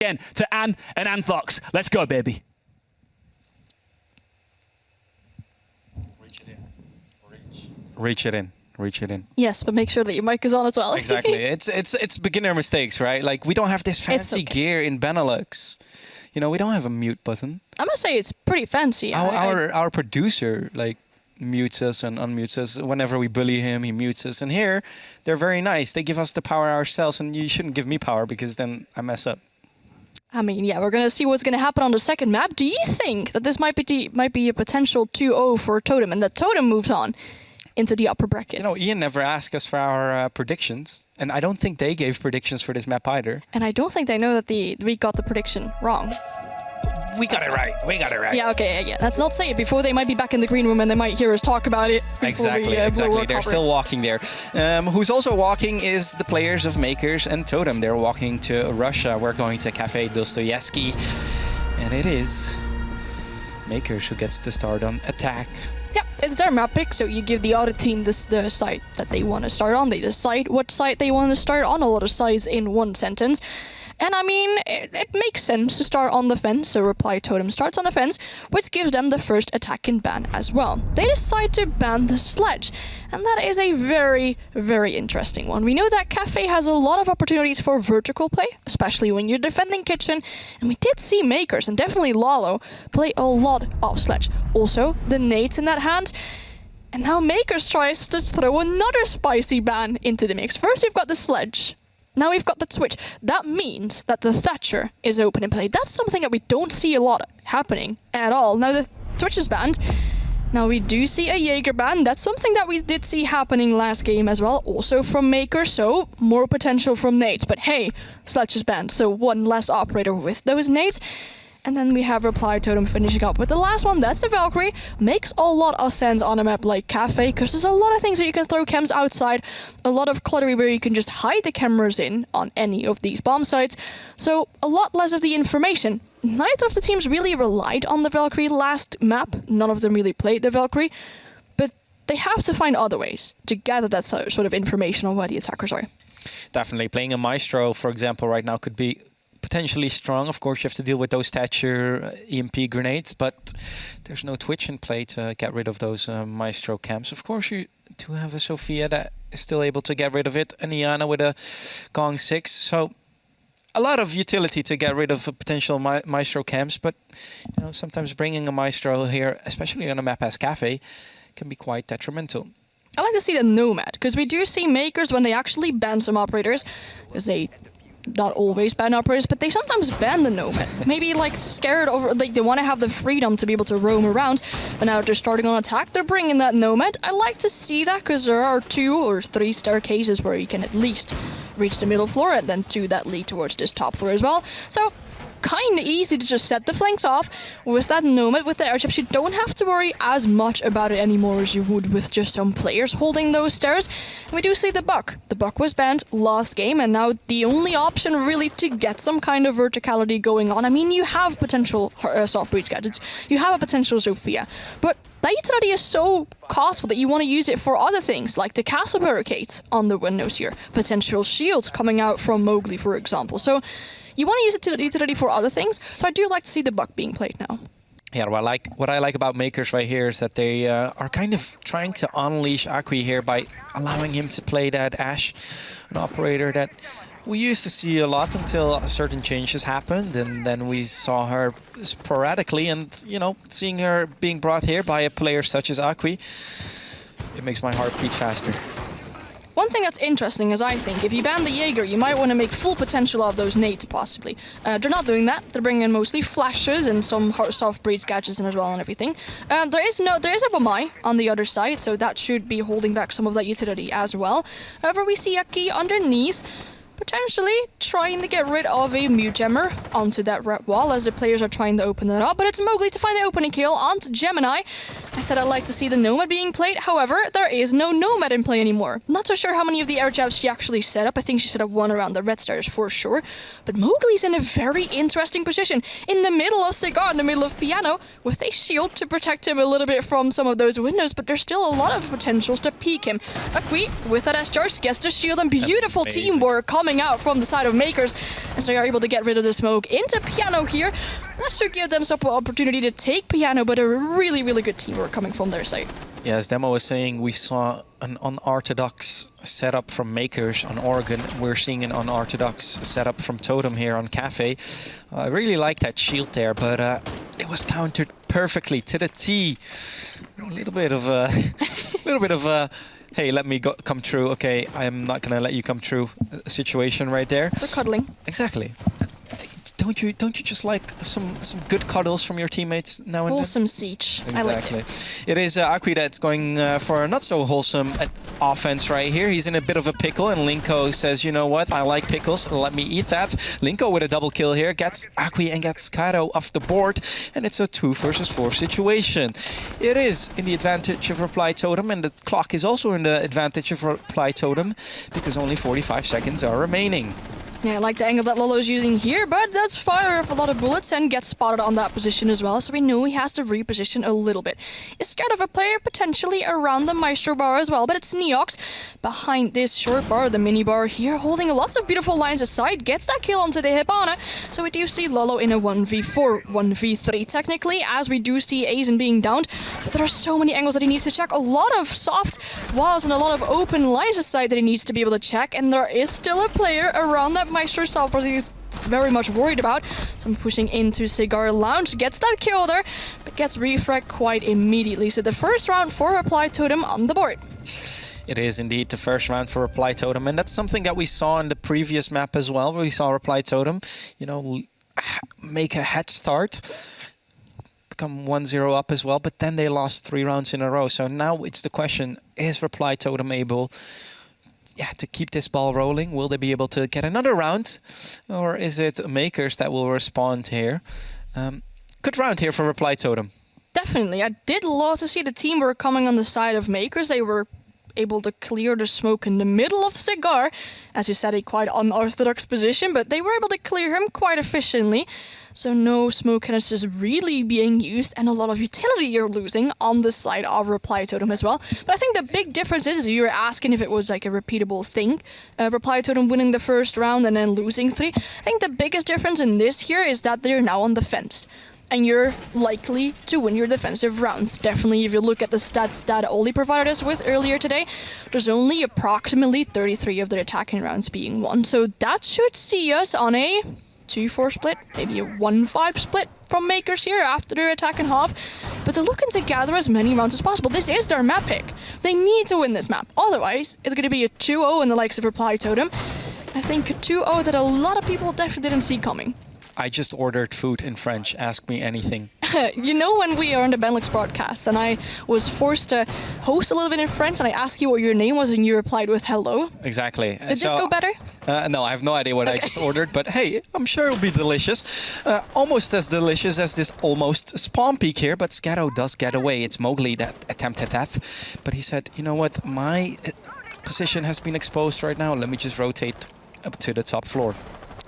Again to Anne and Anne Fox. Let's go, baby. Reach it in. Reach it in. Yes, but make sure that your mic is on as well. Exactly. It's beginner mistakes, right? Like, we don't have this fancy gear in Benelux. You know, we don't have a mute button. I must say it's pretty fancy. Our producer, like, mutes us and unmutes us. Whenever we bully him, he mutes us. And here, they're very nice. They give us the power ourselves, and you shouldn't give me power because then I mess up. I mean, yeah, we're going to see what's going to happen on the second map. Do you think that this might be a potential 2-0 for Totem, and that Totem moves on into the upper bracket? You know, Ian never asked us for our predictions, and I don't think they gave predictions for this map either. And I don't think they know that we got the prediction wrong. We got it right. We got it right. Yeah, okay, yeah. Let's not say it before they might be back in the green room and they might hear us talk about it. Exactly. They're still walking there. Who's also walking is the players of Mkers and Totem. They're walking to Russia. We're going to Cafe Dostoyevsky. And it is Mkers who gets to start on attack. Yeah, it's their map pick, so you give the other team the site that they want to start on. They decide what site they want to start on, a lot of sites in one sentence. And I mean, it makes sense to start on the fence, so Reply Totem starts on the fence, which gives them the first attack in ban as well. They decide to ban the sledge, and that is a very, very interesting one. We know that Cafe has a lot of opportunities for vertical play, especially when you're defending kitchen, and we did see Mkers, and definitely Lalo, play a lot of sledge. Also, the nades in that hand. And now Mkers tries to throw another spicy ban into the mix. First, we've got the sledge. Now we've got the Twitch. That means that the Thatcher is open in play. That's something that we don't see a lot happening at all. Now the Twitch is banned. Now we do see a Jaeger ban. That's something that we did see happening last game as well. Also from Mkers, so more potential from nades. But hey, Sledge is banned, so one less operator with those nades. And then we have Reply Totem finishing up with the last one. That's a Valkyrie. Makes a lot of sense on a map like Cafe, because there's a lot of things that you can throw cams outside. A lot of cluttery where you can just hide the cameras in on any of these bomb sites. So a lot less of the information. Neither of the teams really relied on the Valkyrie last map. None of them really played the Valkyrie. But they have to find other ways to gather that sort of information on where the attackers are. Definitely. Playing a Maestro, for example, right now could be potentially strong. Of course, you have to deal with those Thatcher EMP grenades, but there's no Twitch in play to get rid of those Maestro camps. Of course, you do have a Sophia that is still able to get rid of it, and Iana with a Gong 6. So a lot of utility to get rid of potential Maestro camps, but you know, sometimes bringing a Maestro here, especially on a map as Cafe, can be quite detrimental. I like to see the Nomad, because we do see Mkers when they actually ban some operators, because they not always ban operators, but they sometimes ban the Nomad. Maybe like scared over, like they want to have the freedom to be able to roam around, but now they're starting on attack, they're bringing that Nomad. I like to see that, because there are 2 or 3 staircases where you can at least reach the middle floor, and then 2 that lead towards this top floor as well. So kind of easy to just set the flanks off with that Nomad, with the airships. You don't have to worry as much about it anymore as you would with just some players holding those stairs. And we do see the Buck. The Buck was banned last game, and now the only option really to get some kind of verticality going on. I mean, you have potential soft breach gadgets, you have a potential Sophia, but that utility is so costful that you want to use it for other things, like the castle barricades on the windows here, potential shields coming out from Mowgli, for example. So you want to use it to utility for other things, so I do like to see the Buck being played now. Yeah, what I like about Mkers right here is that they are kind of trying to unleash Akwi here by allowing him to play that Ashe, an operator that we used to see a lot until certain changes happened, and then we saw her sporadically, and you know, seeing her being brought here by a player such as Akwi, it makes my heart beat faster. One thing that's interesting is, I think, if you ban the Jaeger, you might want to make full potential of those nades, possibly. They're not doing that. They're bringing in mostly flashes and some soft breach gadgets in as well and everything. There is a Bomai on the other side, so that should be holding back some of that utility as well. However, we see a key underneath, potentially trying to get rid of a mute jammer onto that red wall as the players are trying to open that up, but it's Mowgli to find the opening kill onto Gemini. I said I'd like to see the Nomad being played, however, there is no Nomad in play anymore. Not so sure how many of the air jabs she actually set up. I think she set up 1 around the red stairs for sure, but Mowgli's in a very interesting position, in the middle of Cigar, in the middle of Piano, with a shield to protect him a little bit from some of those windows, but there's still a lot of potentials to peek him. Akwi, with that S-charge, gets the shield, and beautiful teamwork coming coming out from the side of Mkers, and so they are able to get rid of the smoke into Piano here. That should give them some opportunity to take Piano, but a really, really good teamwork coming from their side. Yeah, as Demo was saying, we saw an unorthodox setup from Mkers on Oregon. We're seeing an unorthodox setup from Totem here on Cafe. I really like that shield there, but it was countered perfectly to the T. A little bit of a, hey, let me come through. Okay, I'm not gonna let you come through situation right there. We're cuddling. Exactly. Don't you just like some good cuddles from your teammates now and then? Wholesome siege. Exactly. I like it. It is Akwi that's going for a not so wholesome offense right here. He's in a bit of a pickle, and Linko says, you know what, I like pickles, let me eat that. Linko with a double kill here, gets Akwi and gets Kairo off the board, and it's a 2 versus 4 situation. It is in the advantage of Reply Totem, and the clock is also in the advantage of Reply Totem, because only 45 seconds are remaining. Yeah, I like the angle that Lolo's using here, but that's fire off a lot of bullets and gets spotted on that position as well, so we know he has to reposition a little bit. He's scared of a player potentially around the Maestro bar as well, but it's Neox behind this short bar, the mini bar here, holding lots of beautiful lines aside, gets that kill onto the Hibana, so we do see Lolo in a 1v4, 1v3 technically, as we do see Aizen being downed, but there are so many angles that he needs to check, a lot of soft walls and a lot of open lines aside that he needs to be able to check, and there is still a player around that Maestro self is very much worried about. So I'm pushing into Cigar Lounge, gets that kill there, but gets refragged quite immediately. So the first round for Reply Totem on the board. It is indeed the first round for Reply Totem, and that's something that we saw in the previous map as well, where we saw Reply Totem, you know, make a head start, become 1-0 up as well, but then they lost 3 rounds in a row. So now it's the question, is Reply Totem able to keep this ball rolling? Will they be able to get another round? Or is it Mkers that will respond here? Good round here for Reply Totem. Definitely. I did love to see the teamwork coming on the side of Mkers. They were able to clear the smoke in the middle of Cigar. As you said, a quite unorthodox position, but they were able to clear him quite efficiently. So no smoke canisters really being used, and a lot of utility you're losing on the side of Reply Totem as well. But I think the big difference is you were asking if it was like a repeatable thing. Reply Totem winning the first round and then losing 3. I think the biggest difference in this here is that they're now on the fence. And you're likely to win your defensive rounds. Definitely, if you look at the stats that Oli provided us with earlier today, there's only approximately 33 of the attacking rounds being won. So that should see us on a 2-4 split, maybe a 1-5 split from Mkers here after their attacking half. But they're looking to gather as many rounds as possible. This is their map pick. They need to win this map. Otherwise, it's going to be a 2-0 in the likes of Reply Totem. I think a 2-0 that a lot of people definitely didn't see coming. I just ordered food in French. Ask me anything. You know, when we are on the Benelux broadcast and I was forced to host a little bit in French and I asked you what your name was and you replied with hello. Exactly. Did this go better? No, I have no idea what I just ordered, but hey, I'm sure it'll be delicious. Almost as delicious as this almost spawn peak here, but Scatto does get away. It's Mowgli that attempted that. But he said, you know what, my position has been exposed right now. Let me just rotate up to the top floor.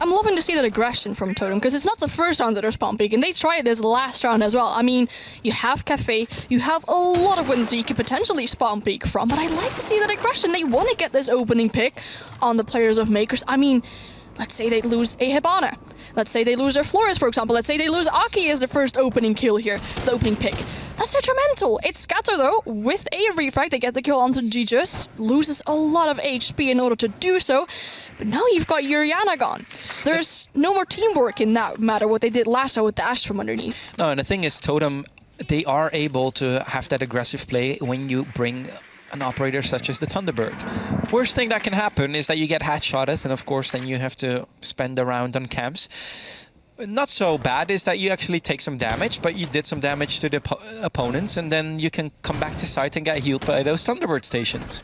I'm loving to see that aggression from Totem, because it's not the first round that they're spawn peak, and they tried this last round as well. I mean, you have Cafe, you have a lot of wins that you could potentially spawn peak from, but I like to see that aggression. They want to get this opening pick on the players of Mkers. I mean, let's say they lose a Hibana. Let's say they lose their Flores, for example. Let's say they lose Aki as the first opening kill here, the opening pick. That's detrimental. It's Scatter, though, with a refrag. They get the kill onto G-Just. Loses a lot of HP in order to do so. But now you've got Yuriana gone. There's no more teamwork in that matter what they did last time with the Ash from underneath. No, and the thing is, Totem, they are able to have that aggressive play when you bring an operator such as the Thunderbird. Worst thing that can happen is that you get headshotted, and of course then you have to spend a round on camps. Not so bad is that you actually take some damage, but you did some damage to the opponents, and then you can come back to site and get healed by those Thunderbird stations.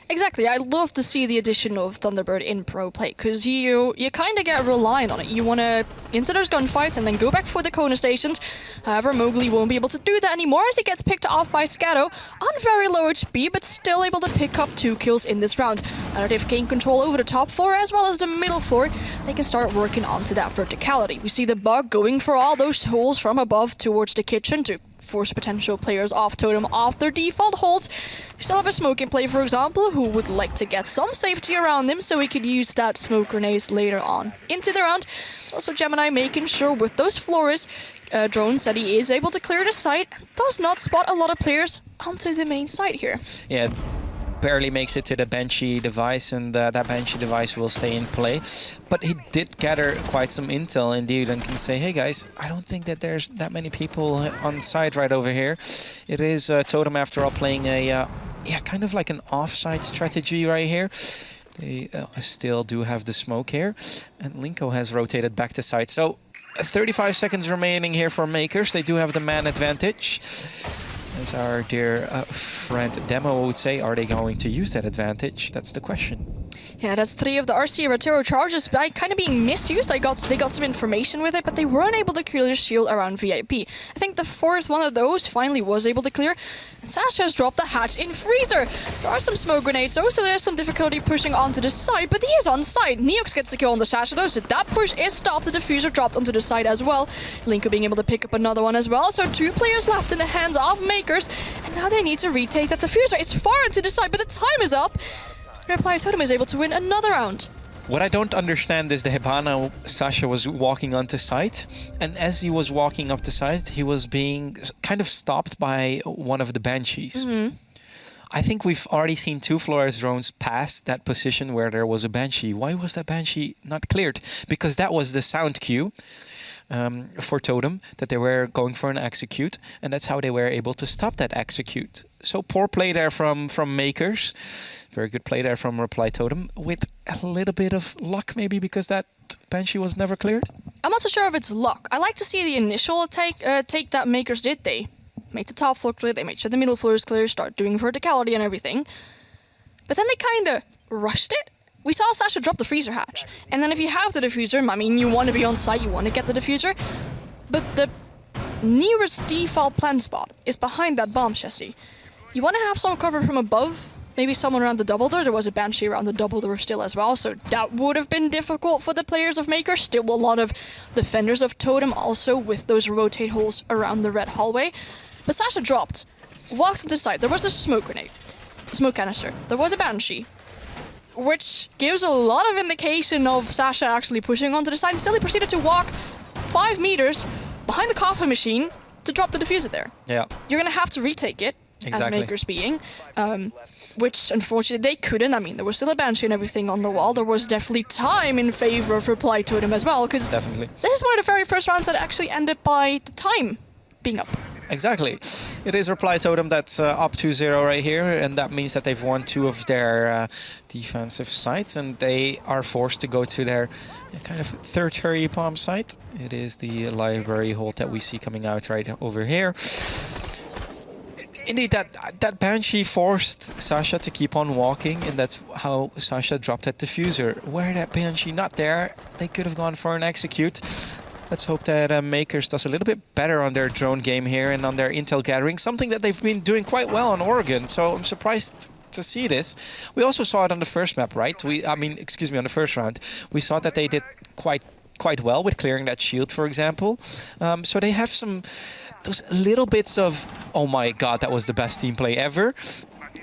Exactly. I love to see the addition of Thunderbird in pro play, because you kind of get reliant on it. You want to enter those gunfights and then go back for the Kona stations. However, Mowgli won't be able to do that anymore as he gets picked off by Scatto on very low HP, but still able to pick up 2 kills in this round. Now that they've gained control over the top floor as well as the middle floor, they can start working onto that verticality. We see the bug going for all those holes from above towards the kitchen to force potential players off Totem off their default holds. We still have a smoke in play, for example, who would like to get some safety around him so he could use that smoke grenades later on into the round. Also Gemini making sure with those Flores drones that he is able to clear the site, does not spot a lot of players onto the main site here. Yeah, barely makes it to the Banshee device, and that Banshee device will stay in play. But he did gather quite some intel indeed, and can say, hey guys, I don't think that there's that many people on site right over here. It is Totem after all playing a kind of like an offside strategy right here. They still do have the smoke here, and Linko has rotated back to site. So 35 seconds remaining here for Mkers. They do have the man advantage. As our dear friend Demo would say, are they going to use that advantage? That's the question. Yeah, that's 3 of the RC Retero charges by kind of being misused. They got some information with it, but they weren't able to clear the shield around VIP. I think the 4th one of those finally was able to clear. And Sasha has dropped the hatch in Freezer. There are some smoke grenades though, so there's some difficulty pushing onto the side, but he is on site. Neox gets the kill on the Sasha though, so that push is stopped. The diffuser dropped onto the side as well. Linko being able to pick up another one as well. So 2 players left in the hands of Mkers, and now they need to retake that diffuser. It's far into the side, but the time is up. Reply Totem is able to win another round. What I don't understand is the Hibana Sasha was walking onto site, and as he was walking up the site, he was being kind of stopped by one of the Banshees. I think we've already seen 2 Flores drones pass that position where there was a Banshee. Why was that Banshee not cleared? Because that was the sound cue for Totem, that they were going for an execute, and that's how they were able to stop that execute. So poor play there from Mkers. Very good play there from Reply Totem, with a little bit of luck maybe, because that Banshee was never cleared. I'm not so sure if it's luck. I like to see the initial take that Mkers did. They made the top floor clear, they made sure the middle floor is clear, start doing verticality and everything. But then they kind of rushed it. We saw Sasha drop the freezer hatch. And then if you have the diffuser, I mean, you want to be on site, you want to get the diffuser. But the nearest default plant spot is behind that bomb chassis. You want to have some cover from above, maybe someone around the double door. There was a Banshee around the double door still as well, so that would have been difficult for the players of Mkers. Still a lot of defenders of Totem also with those rotate holes around the red hallway. But Sasha dropped, walked to the side. There was a smoke grenade, smoke canister. There was a Banshee, which gives a lot of indication of Sasha actually pushing onto the side. Still, he proceeded to walk 5 meters behind the coffee machine to drop the diffuser there. Yeah. You're going to have to retake it, Exactly. as Mkers being, which unfortunately they couldn't. I mean, there was still a Banshee and everything on the wall. There was definitely time in favor of Reply Totem as well, because Definitely. this is one of the very first rounds that actually ended by the time being up. Exactly. It is Reply Totem that's up 2-0 right here, and that means that they've won 2 of their defensive sites, and they are forced to go to their kind of third cherry bomb site. It is the library hold that we see coming out right over here. Indeed, that Banshee forced Sasha to keep on walking, and that's how Sasha dropped that diffuser. Were that Banshee not there, they could have gone for an execute. Let's hope that Mkers does a little bit better on their drone game here and on their intel gathering, something that they've been doing quite well on Oregon, so I'm surprised to see this. We also saw it on the first map, right? On the first round. We saw that they did quite well with clearing that shield, for example. So they have those little bits of, oh my god, that was the best team play ever.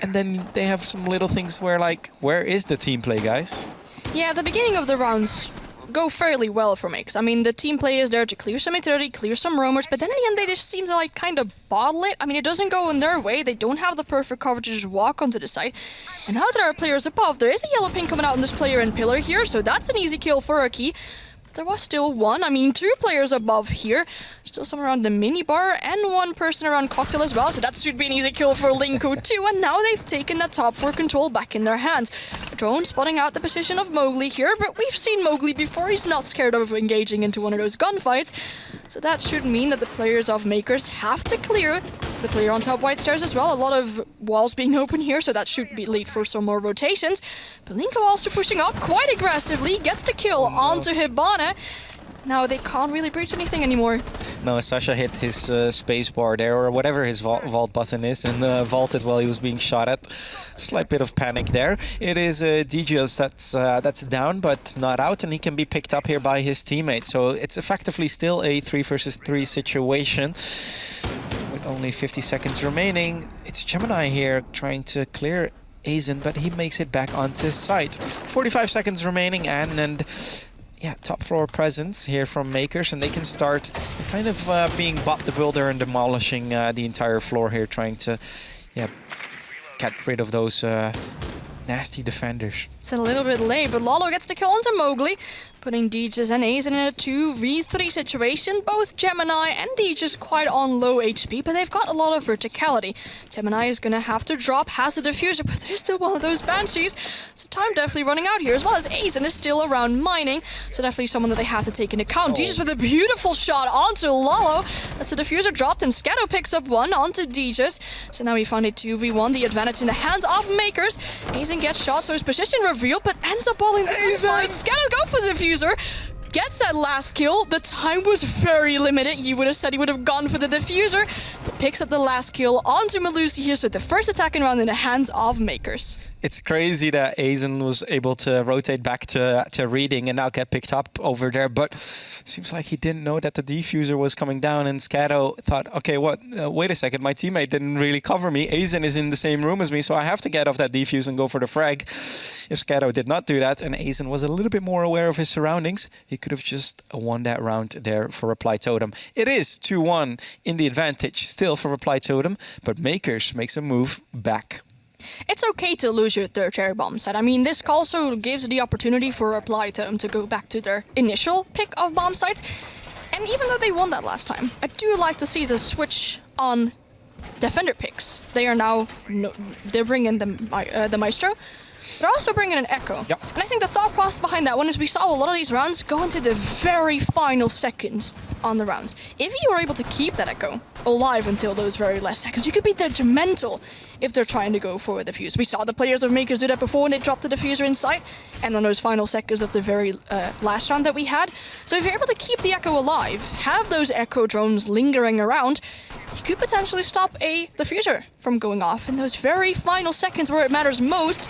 And then they have some little things where, like, where is the team play, guys? Yeah, the beginning of the rounds go fairly well for Mkers. I mean, the team play is there to clear some utility, clear some roamers, but then in the end they just seem to like kind of bottle it. I mean, it doesn't go in their way. They don't have the perfect coverage to just walk onto the side. And now there are players above. There is a yellow ping coming out on this player and pillar here, so that's an easy kill for a key. There was still 2 players above here. Still some around the minibar and 1 person around Cocktail as well. So that should be an easy kill for Linko too. And now they've taken that top floor control back in their hands. Drone spotting out the position of Mowgli here, but we've seen Mowgli before. He's not scared of engaging into one of those gunfights. So that should mean that the players of Mkers have to clear the player on top white stairs as well. A lot of walls being open here, so that should be lead for some more rotations. But Linko also pushing up quite aggressively, gets the kill onto Hibana. Now they can't really breach anything anymore. No, Sasha hit his space bar there, or whatever his vault button is, and vaulted while he was being shot at. Slight bit of panic there. It is DJs that's down, but not out, and he can be picked up here by his teammate. So it's effectively still a 3 versus 3 situation. With only 50 seconds remaining. It's Gemini here trying to clear Azen, but he makes it back onto site. 45 seconds remaining, and yeah, top floor presence here from Mkers, and they can start kind of being Bob the Builder and demolishing the entire floor here, trying to get rid of those nasty defenders. It's a little bit late, but Lalo gets the kill onto Mowgli, putting Deeges and Azen in a 2v3 situation. Both Gemini and Deeges quite on low HP, but they've got a lot of verticality. Gemini is going to have to drop, has a diffuser, but there's still one of those Banshees. So time definitely running out here, as well as Azen is still around mining. So definitely someone that they have to take into account. Deeges with a beautiful shot onto Lalo. That's a diffuser dropped, and Scatto picks up one onto Deeges. So now we find a 2v1, the advantage in the hands of Mkers. Azen gets shot, so his position revealed, but ends up balling the fight. Scatto go for the diffuser. Gets that last kill. The time was very limited. You would have said he would have gone for the diffuser, but picks up the last kill onto Melusi here. So the first attacking round in the hands of Mkers. It's crazy that Azen was able to rotate back to reading and now get picked up over there, but seems like he didn't know that the diffuser was coming down, and Scatto thought, okay, what? Wait a second, my teammate didn't really cover me. Azen is in the same room as me, so I have to get off that defuse and go for the frag. If Scatto did not do that, and Azen was a little bit more aware of his surroundings, he could have just won that round there for Reply Totem. It is 2-1 in the advantage still for Reply Totem, but Mkers makes a move back. It's okay to lose your third cherry bomb set. I mean, this also gives the opportunity for Reply Totem to go back to their initial pick of bomb sites. And even though they won that last time, I do like to see the switch on defender picks. They are now, they're bringing the Maestro. They're also bringing an Echo. Yep. And I think the thought process behind that one is we saw a lot of these rounds go into the very final seconds on the rounds. If you were able to keep that Echo alive until those very last seconds, you could be detrimental if they're trying to go for the defuse. We saw the players of Mkers do that before when they dropped the diffuser in sight, and on those final seconds of the very last round that we had. So if you're able to keep the Echo alive, have those Echo drones lingering around, you could potentially stop a diffuser from going off in those very final seconds where it matters most.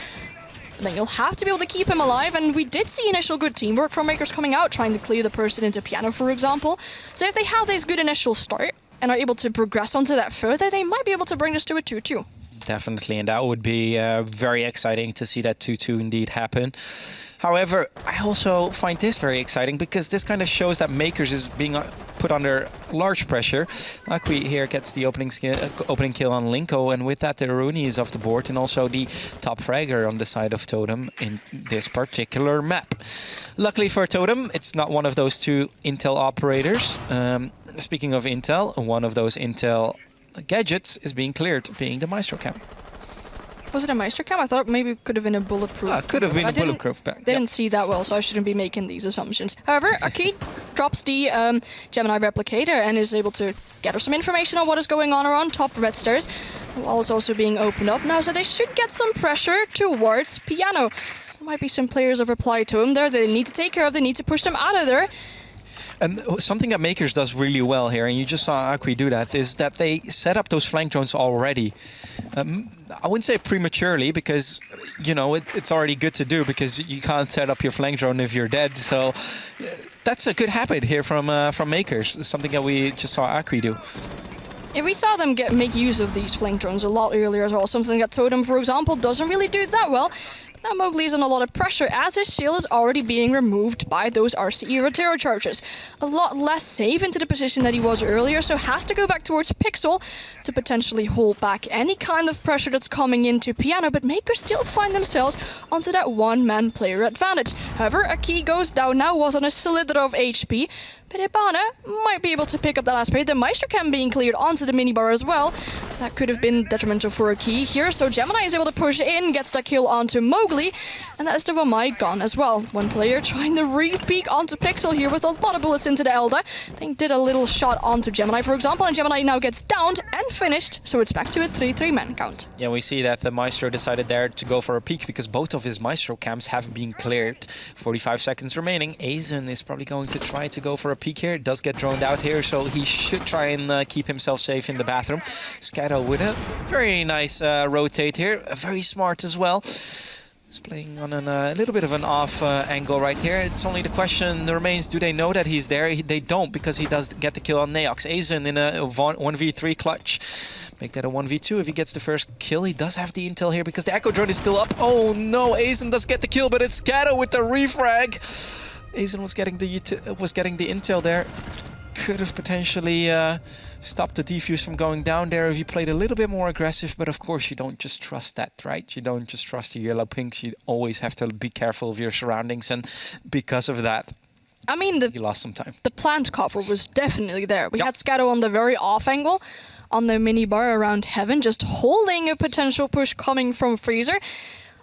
Then you'll have to be able to keep him alive, and we did see initial good teamwork from Mkers coming out, trying to clear the person into piano, for example. So if they have this good initial start and are able to progress onto that further, they might be able to bring this to a 2-2. Definitely, and that would be very exciting to see that 2-2 indeed happen. However, I also find this very exciting because this kind of shows that Mkers is being put under large pressure. Akwi here gets the opening kill on Linko, and with that the Aruni is off the board, and also the top fragger on the side of Totem in this particular map. Luckily for Totem, it's not one of those two Intel operators. Speaking of Intel, one of those Intel gadgets is being cleared, being the Maestro cam. Was it a Maestro cam? I thought maybe it could have been a bulletproof. Could have been a bulletproof pack. Didn't see that well, so I shouldn't be making these assumptions. However, Aki drops the Gemini replicator and is able to gather some information on what is going on around top red stairs. The wall is also being opened up now, so they should get some pressure towards piano. There might be some players of Reply to him there they need to take care of. They need to push them out of there. And something that Mkers does really well here, and you just saw Akwi do that, is that they set up those flank drones already. I wouldn't say prematurely, because, you know, it's already good to do, because you can't set up your flank drone if you're dead. So that's a good habit here from Mkers, something that we just saw Akwi do. Yeah, we saw them make use of these flank drones a lot earlier as well. Something that Totem, for example, doesn't really do that well. Now Mowgli is in a lot of pressure as his shield is already being removed by those RCE Rotero charges. A lot less safe into the position that he was earlier, so has to go back towards Pixel to potentially hold back any kind of pressure that's coming into piano, but Mkers still find themselves onto that one-man player advantage. However, Aki goes down now, was on a slither of HP, but Ibana might be able to pick up the last play. The Maestro cam being cleared onto the minibar as well. That could have been detrimental for Aki here. So Gemini is able to push in, gets that kill onto Mowgli, and that is the Vamai gone as well. One player trying to re-peek onto Pixel here with a lot of bullets into the Elda. I think did a little shot onto Gemini, for example, and Gemini now gets downed and finished. So it's back to a 3-3 man count. Yeah, we see that the Maestro decided there to go for a peek because both of his Maestro cams have been cleared. 45 seconds remaining. Azen is probably going to try to go for a peek here. It does get droned out here, so he should try and keep himself safe in the bathroom. Scatto with a very nice rotate here. Very smart as well. He's playing on a little bit of an off angle right here. It's only the question remains, do they know that he's there? They don't, because he does get the kill on Neox. Aizen in a 1v3 clutch. Make that a 1v2 if he gets the first kill. He does have the intel here because the Echo drone is still up. Oh no, Aizen does get the kill, but it's Scatto with the refrag. Aizen was getting the intel there. Could have potentially stopped the defuse from going down there if you played a little bit more aggressive, but of course you don't just trust that, right? You don't just trust the yellow pinks. You always have to be careful of your surroundings, and because of that, I mean, you lost some time. The plant cover was definitely there. We had Scatto on the very off angle, on the mini bar around Heaven, just holding a potential push coming from Freezer.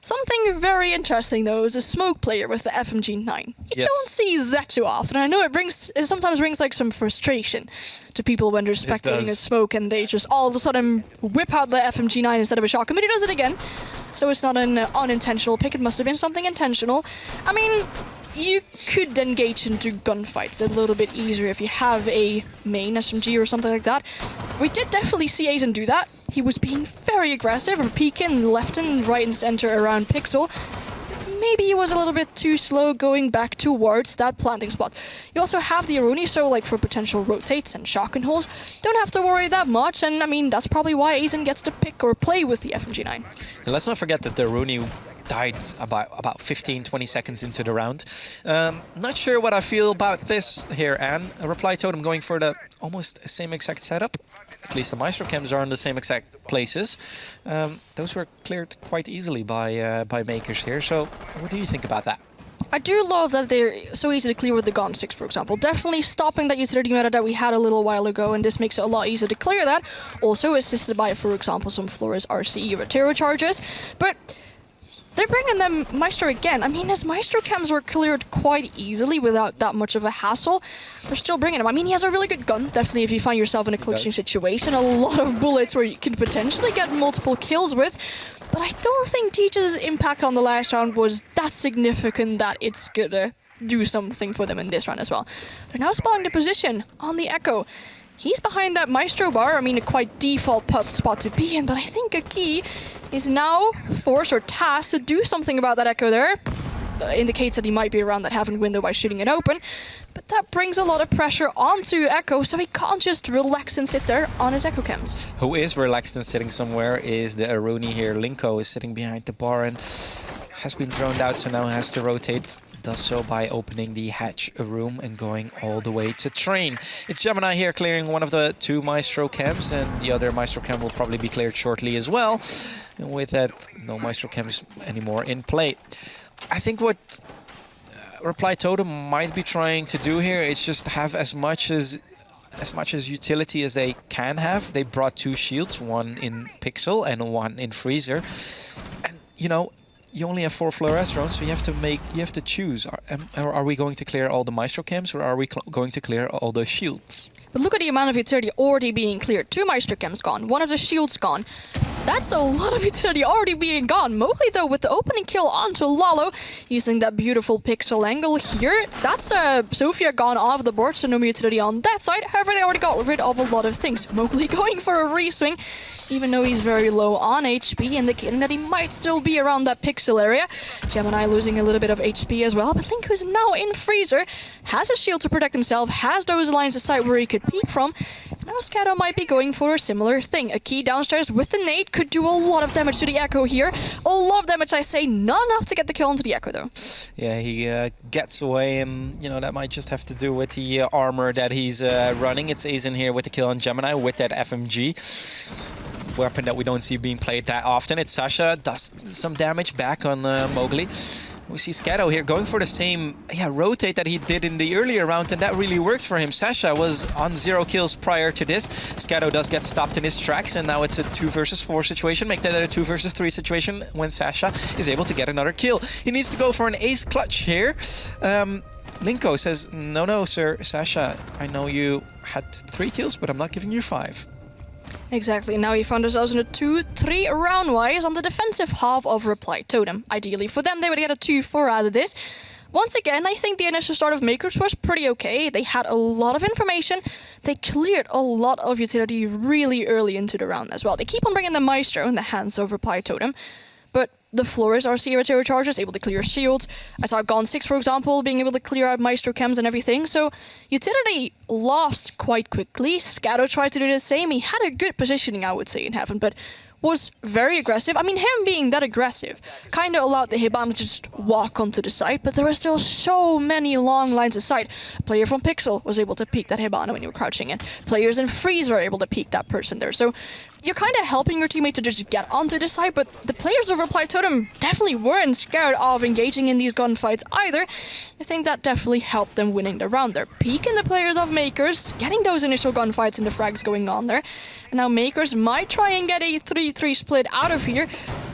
Something very interesting, though, is a smoke player with the FMG9. You don't see that too often. I know it sometimes brings like some frustration to people when they're spectating a smoke and they just all of a sudden whip out the FMG9 instead of a shotgun, but he does it again. So it's not an unintentional pick, it must have been something intentional. I mean, you could engage into gunfights a little bit easier if you have a main SMG or something like that. We did definitely see Aizen do that. He was being very aggressive and peeking left and right and center around Pixel. Maybe he was a little bit too slow going back towards that planting spot. You also have the Aruni, so like for potential rotates and shotgun holes, don't have to worry that much. And I mean, that's probably why Aizen gets to pick or play with the FMG9. And let's not forget that the Aruni died about 15-20 seconds into the round. Not sure what I feel about this here, Anne. A Reply Totem going for the almost same exact setup. At least the Maestro cams are in the same exact places. Those were cleared quite easily by Mkers here. So what do you think about that? I do love that they're so easy to clear with the Gon 6, for example. Definitely stopping that utility meta that we had a little while ago, and this makes it a lot easier to clear that. Also assisted by, for example, some Flores RCE Rotero charges. But they're bringing them Maestro again. I mean, his Maestro cams were cleared quite easily without that much of a hassle. They're still bringing him. I mean, he has a really good gun. Definitely, if you find yourself in a clutching situation, a lot of bullets where you can potentially get multiple kills with. But I don't think Teach's impact on the last round was that significant that it's gonna do something for them in this round as well. They're now spotting the position on the Echo. He's behind that Maestro bar. I mean, a quite default spot to be in, but I think a key is now forced or tasked to do something about that Echo there. Indicates that he might be around that Heaven window by shooting it open. But that brings a lot of pressure onto Echo, so he can't just relax and sit there on his Echo cams. Who is relaxed and sitting somewhere is the Aruni here. Linko is sitting behind the bar and has been droned out, so now has to rotate. Does so by opening the hatch room and going all the way to train. It's Gemini here clearing one of the two Maestro cams, and the other Maestro cam will probably be cleared shortly as well. And with that, no Maestro cams anymore in play. I think what Reply Totem might be trying to do here is just have as much as utility as they can have. They brought two shields, one in Pixel and one in Freezer. And you know, you only have 4 Flores drones, so you have to choose. Are we going to clear all the Maestro cams, or are we going to clear all the shields? But look at the amount of utility already being cleared. 2 Maestro cams gone, 1 of the shields gone. That's a lot of utility already being gone. Mowgli, though, with the opening kill onto Lalo, using that beautiful pixel angle here. That's Sophia gone off the board, so no utility on that side. However, they already got rid of a lot of things. Mowgli going for a reswing, even though he's very low on HP, indicating that he might still be around that pixel area. Gemini losing a little bit of HP as well, but Link, who's now in Freezer, has a shield to protect himself, has those lines of sight where he could peek from. Now Scatto might be going for a similar thing. A key downstairs with the nade could do a lot of damage to the Echo here. A lot of damage, I say, not enough to get the kill onto the Echo, though. Yeah, he gets away, and you know that might just have to do with the armor that he's running. It's Aizen here with the kill on Gemini with that FMG. Weapon that we don't see being played that often. It's Sasha, does some damage back on Mowgli. We see Scatto here going for the same rotate that he did in the earlier round, and that really worked for him. Sasha was on 0 kills prior to this. Scatto does get stopped in his tracks, and now it's a 2 versus 4 situation. Make that a 2 versus 3 situation when Sasha is able to get another kill. He needs to go for an ace clutch here. Linko says, no, sir, Sasha, I know you had 3 kills, but I'm not giving you 5. Exactly, now we found ourselves in a 2-3 round-wise on the defensive half of Reply Totem. Ideally for them, they would get a 2-4 out of this. Once again, I think the initial start of Mkers was pretty okay. They had a lot of information. They cleared a lot of utility really early into the round as well. They keep on bringing the Maestro in the hands of Reply Totem. But the floors are Sierra Chargers, able to clear shields. I saw Gone 6, for example, being able to clear out Maestro Chems and everything. So Utility lost quite quickly. Scatto tried to do the same. He had a good positioning, I would say, in Heaven, but was very aggressive. I mean, him being that aggressive kind of allowed the Hibana to just walk onto the site, but there were still so many long lines of sight. A player from Pixel was able to peek that Hibana when you were crouching in. Players in Freeze were able to peek that person there. So you're kind of helping your teammate to just get onto the site, but the players of Reply Totem definitely weren't scared of engaging in these gunfights either. I think that definitely helped them winning the round there. Peeking the players of Mkers, getting those initial gunfights and the frags going on there. And now Mkers might try and get a 3-3 split out of here.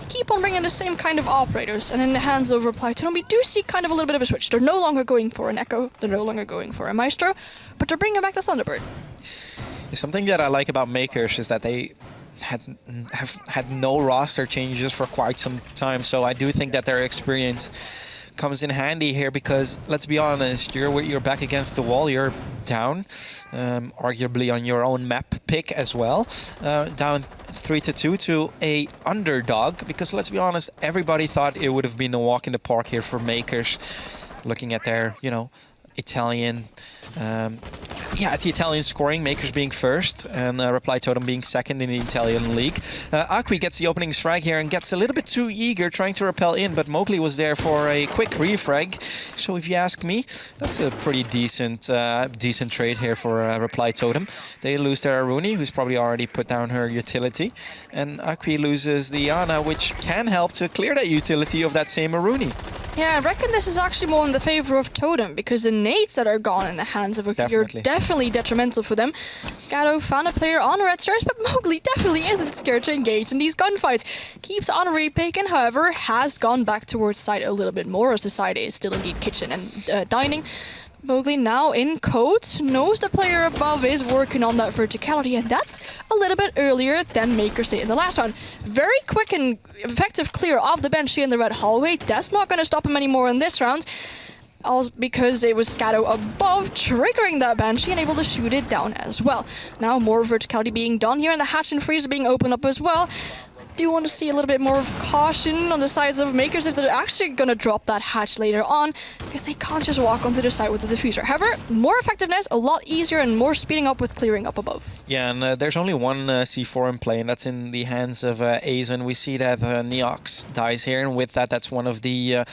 Keep on bringing the same kind of operators, and in the hands of Reply Totem, we do see kind of a little bit of a switch. They're no longer going for an Echo, they're no longer going for a Maestro, but they're bringing back the Thunderbird. Something that I like about Mkers is that they have had no roster changes for quite some time, so I do think that their experience comes in handy here, because let's be honest, you're back against the wall, you're down, arguably on your own map pick as well, down 3-2 to a underdog, because let's be honest, everybody thought it would have been a walk in the park here for Mkers, looking at their, you know, Italian, at the Italian scoring, Mkers being first and Reply Totem being second in the Italian league. Akwi gets the opening frag here and gets a little bit too eager trying to repel in, but Mowgli was there for a quick refrag. So if you ask me, that's a pretty decent trade here for Reply Totem. They lose their Aruni, who's probably already put down her utility, and Akwi loses the Ana, which can help to clear that utility of that same Aruni. Yeah, I reckon this is actually more in the favor of Totem, because the nades that are gone in the hands of Akwi are definitely detrimental for them. Scatto found a player on red stairs, but Mowgli definitely isn't scared to engage in these gunfights. Keeps on repicking, however, has gone back towards side a little bit more, as the side is still indeed kitchen and dining. Mowgli now in codes, knows the player above is working on that verticality, and that's a little bit earlier than Mkers did in the last round. Very quick and effective clear of the Banshee in the red hallway. That's not going to stop him anymore in this round, also because it was Scatto above, triggering that Banshee and able to shoot it down as well. Now more verticality being done here, and the hatch and freeze being opened up as well. Do want to see a little bit more of caution on the sides of Mkers if they're actually going to drop that hatch later on, because they can't just walk onto the side with the diffuser. However, more effectiveness, a lot easier, and more speeding up with clearing up above. Yeah, and there's only one C4 in play, and that's in the hands of Azen. We see that Neox dies here, and with that, that's one of the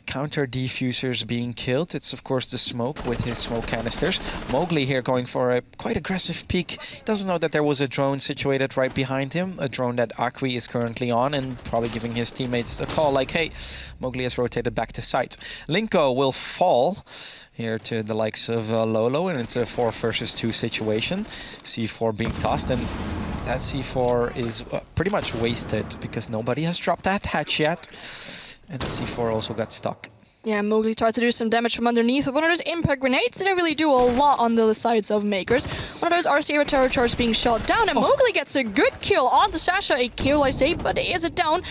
counter defusers being killed. It's of course the smoke with his smoke canisters. Mowgli here going for a quite aggressive peek. He doesn't know that there was a drone situated right behind him, a drone that Akwi is currently on, and probably giving his teammates a call like, hey, Mowgli has rotated back to site. Linko will fall here to the likes of Lolo, and it's a 4 versus 2 situation. C4 being tossed, and that C4 is pretty much wasted because nobody has dropped that hatch yet. And the C4 also got stuck. Yeah, Mowgli tried to do some damage from underneath with one of those impact grenades. Didn't really do a lot on the sides of Mkers. One of those RCA terror charges being shot down, and Mowgli gets a good kill on the Sasha. A kill, I say, but it is a down.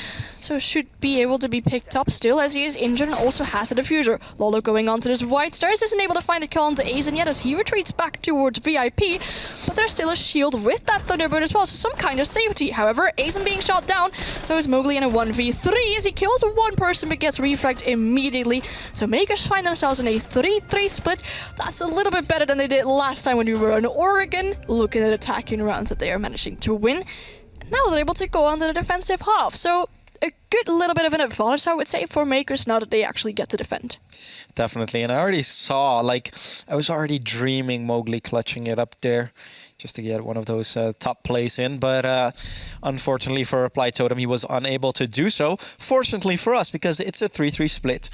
So should be able to be picked up still, as he is injured and also has a diffuser. Lolo going onto this white stairs, isn't able to find the kill onto Azen yet as he retreats back towards VIP, but there's still a shield with that Thunderbird as well, so some kind of safety. However, Azen being shot down, so is Mowgli in a 1v3 as he kills one person but gets refragged immediately. So Mkers find themselves in a 3-3 split. That's a little bit better than they did last time when we were in Oregon, looking at attacking rounds that they are managing to win. Now they're able to go on to the defensive half, so a good little bit of an advantage, I would say, for Mkers now that they actually get to defend. Definitely, and I already saw, I was already dreaming Mowgli clutching it up there just to get one of those top plays in, but unfortunately for Reply Totem, he was unable to do so. Fortunately for us, because it's a 3-3 split.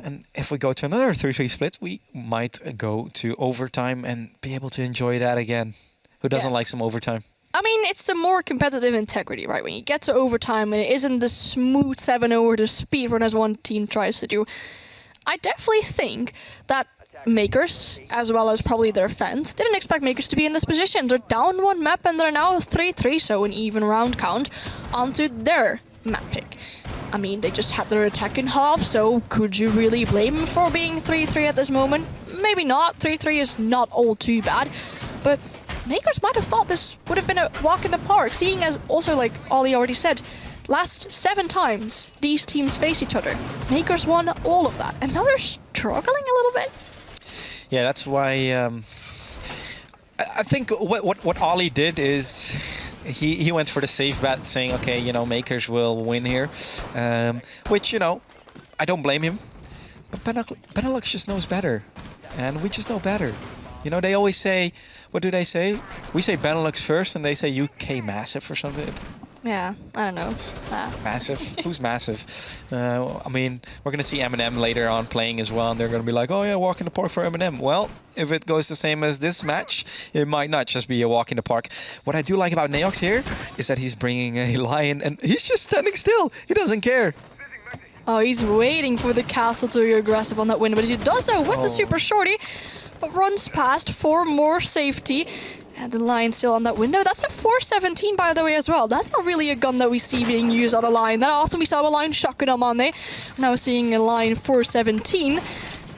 And if we go to another 3-3 split, we might go to overtime and be able to enjoy that again. Who doesn't like some overtime? I mean, it's the more competitive integrity, right? When you get to overtime and it isn't the smooth 7-0 or the speedrun as one team tries to do. I definitely think that Mkers, as well as probably their fans, didn't expect Mkers to be in this position. They're down one map and they're now 3-3, so an even round count onto their map pick. I mean, they just had their attack in half, so could you really blame them for being 3-3 at this moment? Maybe not. 3-3 is not all too bad, but Mkers might have thought this would have been a walk in the park, seeing as also, like Ollie already said, Last 7 times these teams face each other, Mkers won all of that, and now they're struggling a little bit. Yeah, that's why I think what Ollie did is he went for the safe bet, saying, okay, you know, Mkers will win here, which, you know, I don't blame him. But Benelux just knows better, and we just know better. You know, they always say, what do they say? We say Benelux first, and they say UK massive or something. Yeah, I don't know. Massive? Who's massive? I mean, we're going to see Eminem later on playing as well, and they're going to be like, oh yeah, walk in the park for Eminem. Well, if it goes the same as this match, it might not just be a walk in the park. What I do like about Neox here is that he's bringing a lion, and he's just standing still. He doesn't care. Oh, he's waiting for the castle to be aggressive on that window, but he does so with the super shorty, but runs past for more safety. And the line still on that window. That's a 417, by the way, as well. That's not really a gun that we see being used on a line. That also we saw a line shotgun on Monday. Now seeing a line 417.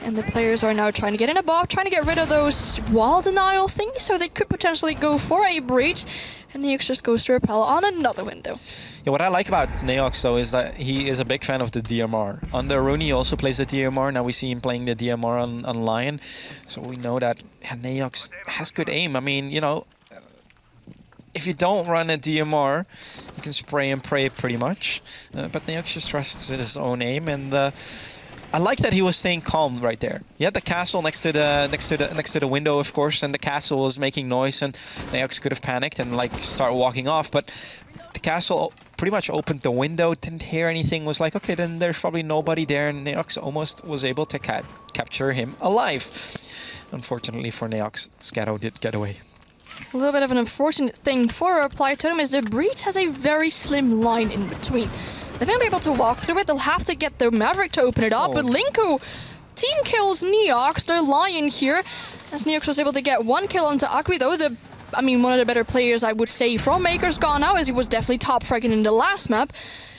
And the players are now trying to get in above, trying to get rid of those wall denial things, so they could potentially go for a breach. And Neox just goes to repel on another window. Yeah, what I like about Neox, though, is that he is a big fan of the DMR. Under Rooney, he also plays the DMR. Now we see him playing the DMR on Lion. So we know that Neox has good aim. I mean, you know, if you don't run a DMR, you can spray and pray pretty much. But Neox just trusts his own aim, and I like that he was staying calm right there. He had the castle next to the window, of course, and the castle was making noise, and Neox could have panicked and like start walking off. But the castle pretty much opened the window, didn't hear anything, was like, okay, then there's probably nobody there, and Neox almost was able to capture him alive. Unfortunately for Neox, Scatto did get away. A little bit of an unfortunate thing for Reply Totem is the breach has a very slim line in between. They won't be able to walk through it. They'll have to get the Maverick to open it up. But Linku team kills Neox. They're lying here. As Neox was able to get 1 kill onto Akwi, though one of the better players, I would say, from Mkers gone now, as he was definitely top fragging in the last map.